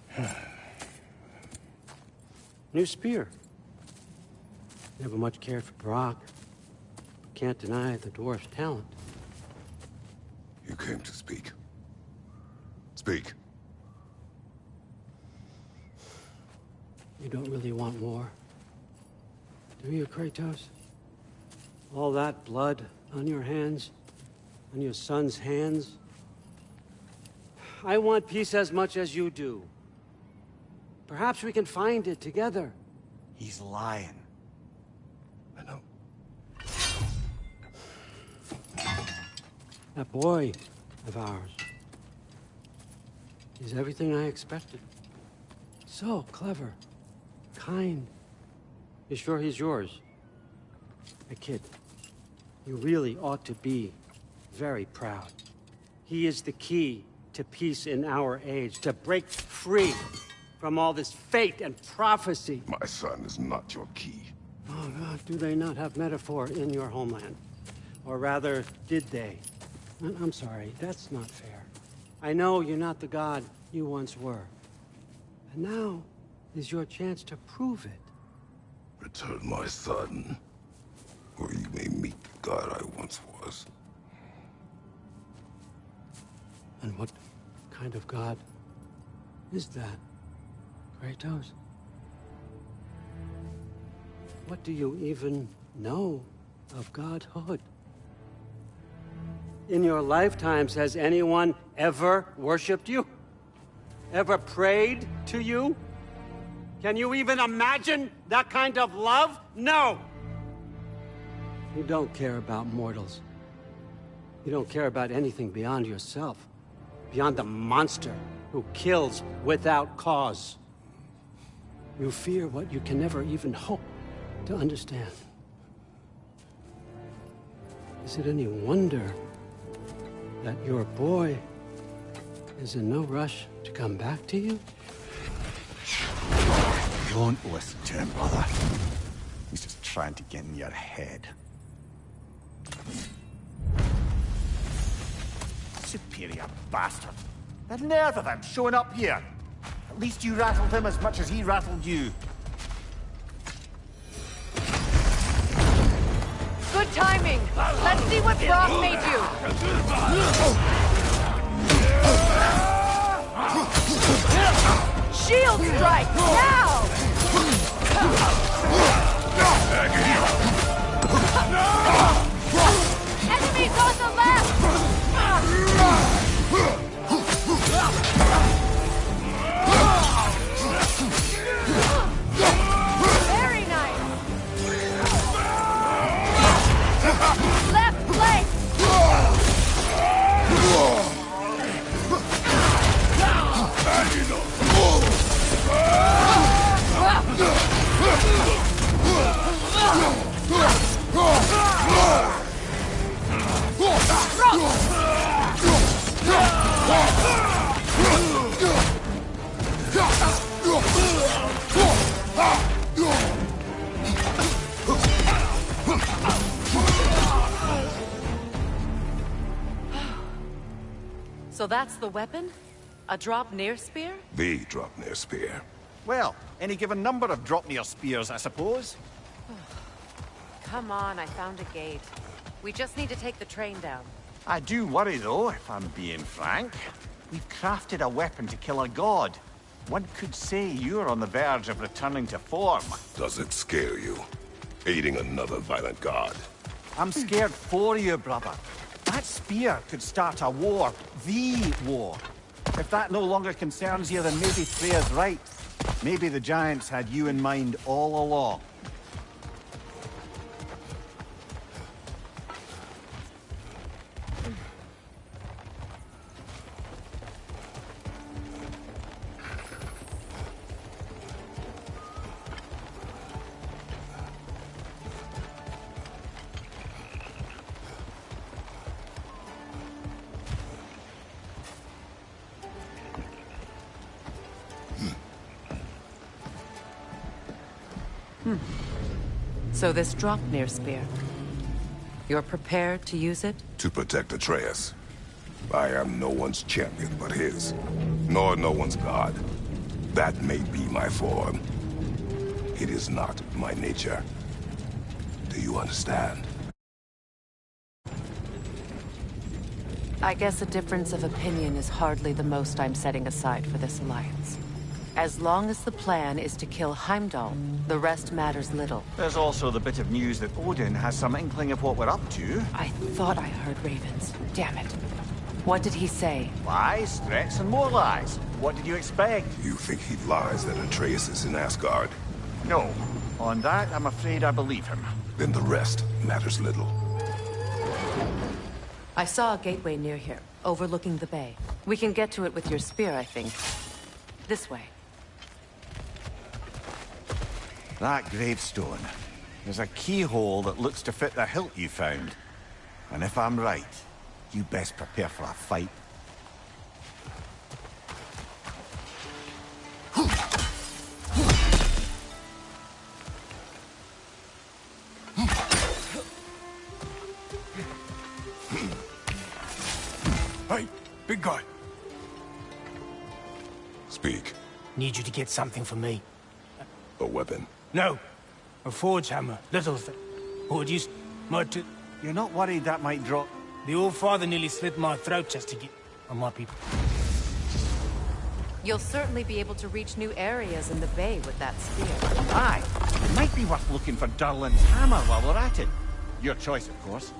New spear. Never much cared for Brock. Can't deny the dwarf's talent. You came to speak. Speak. You don't really want war, do you, Kratos? All that blood on your hands, on your son's hands. I want peace as much as you do. Perhaps we can find it together. He's lying. I know. That boy of ours. He's everything I expected. So clever. Kind. You sure he's yours? A kid. You really ought to be very proud. He is the key to peace in our age, to break free from all this fate and prophecy. My son is not your key. Oh, God, do they not have metaphor in your homeland? Or rather, did they? I'm sorry, that's not fair. I know you're not the god you once were. And now is your chance to prove it. Return my son, or you may meet the god I once was. And what kind of god is that, Kratos? What do you even know of godhood? In your lifetimes, has anyone ever worshipped you? Ever prayed to you? Can you even imagine that kind of love? No! You don't care about mortals. You don't care about anything beyond yourself. Beyond the monster who kills without cause. You fear what you can never even hope to understand. Is it any wonder that your boy is in no rush to come back to you? Don't listen to him, brother. He's just trying to get in your head. Superior bastard. The nerve of him showing up here. At least you rattled him as much as he rattled you. Good timing. Let's see what Brock made you. Shield strike now! Enemies on the left! Very nice! Left flank! So that's the weapon? A Dropnir spear? The Dropnir spear. Well, any given number of Dropnir spears, I suppose. Come on, I found a gate. We just need to take the train down. I do worry, though, if I'm being frank. We've crafted a weapon to kill a god. One could say you're on the verge of returning to form. Does it scare you? Aiding another violent god? I'm scared for you, brother. That spear could start a war. The war. If that no longer concerns you, then maybe Freya's right. Maybe the Giants had you in mind all along. So this Dropnir spear. You're prepared to use it? To protect Atreus. I am no one's champion but his. Nor no one's god. That may be my form. It is not my nature. Do you understand? I guess a difference of opinion is hardly the most I'm setting aside for this alliance. As long as the plan is to kill Heimdall, the rest matters little. There's also the bit of news that Odin has some inkling of what we're up to. I thought I heard ravens. Damn it. What did he say? Lies, threats, and more lies. What did you expect? You think he lies that Atreus is in Asgard? No. On that, I'm afraid I believe him. Then the rest matters little. I saw a gateway near here, overlooking the bay. We can get to it with your spear, I think. This way. That gravestone. There's a keyhole that looks to fit the hilt you found. And if I'm right, you best prepare for a fight. Hey, big guy. Speak. Need you to get something for me. A weapon. No. A forge hammer. Little thing. Would use to... You're not worried that might drop? The old father nearly slit my throat just to get on my people. You'll certainly be able to reach new areas in the bay with that spear. Aye. It might be worth looking for Durlin's hammer while we're at it. Your choice, of course.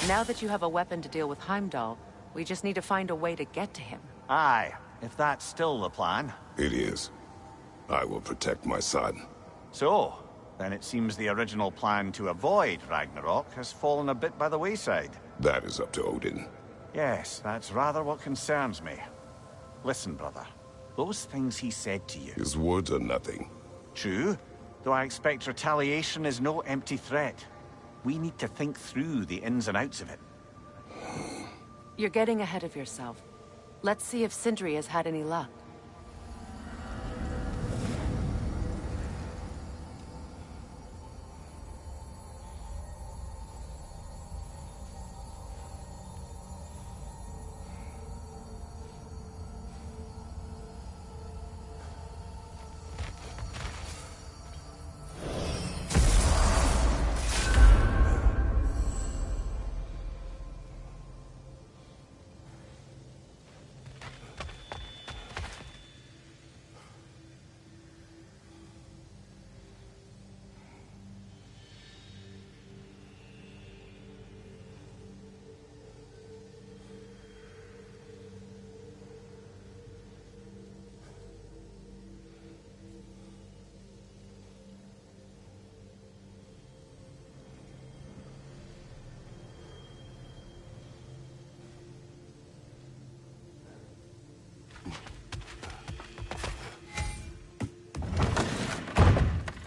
Now that you have a weapon to deal with Heimdall, we just need to find a way to get to him. Aye, if that's still the plan. It is. I will protect my son. So, then it seems the original plan to avoid Ragnarok has fallen a bit by the wayside. That is up to Odin. Yes, that's rather what concerns me. Listen, brother. Those things he said to you... His words are nothing. True, though I expect retaliation is no empty threat. We need to think through the ins and outs of it. You're getting ahead of yourself. Let's see if Sindri has had any luck.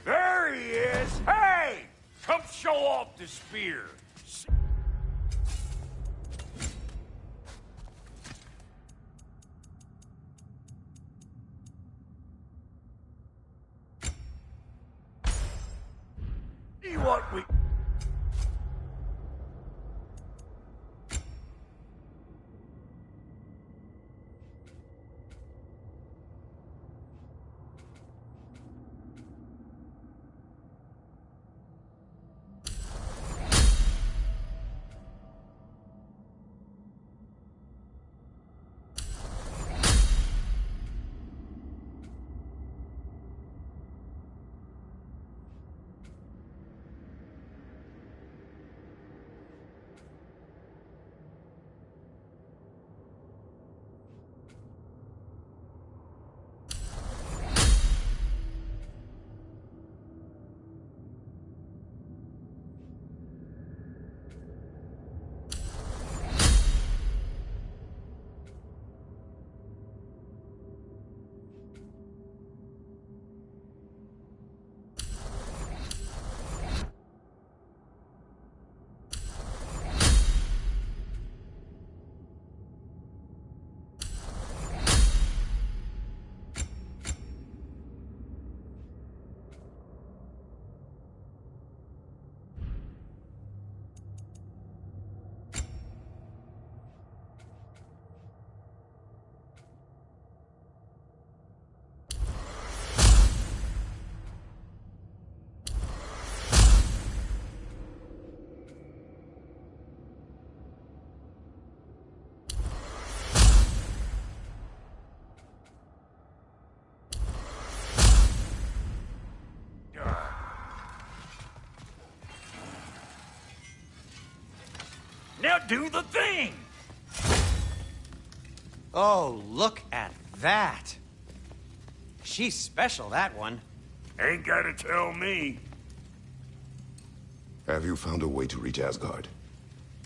There he is! Hey! Come show off the spear! what we... Now do the thing! Oh, look at that. She's special, that one. Ain't gotta tell me. Have you found a way to reach Asgard?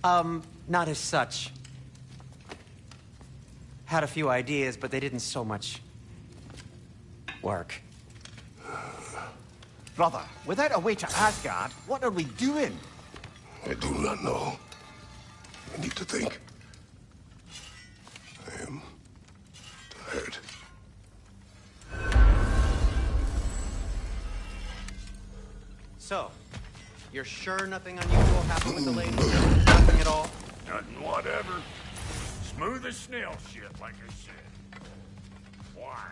Not as such. Had a few ideas, but they didn't so much work. Brother, without a way to Asgard, what are we doing? I do not know. I need to think. I am tired. So, you're sure nothing unusual happened with the lady? Nothing at all? Nothing whatever. Smooth as snail shit, like I said. Why?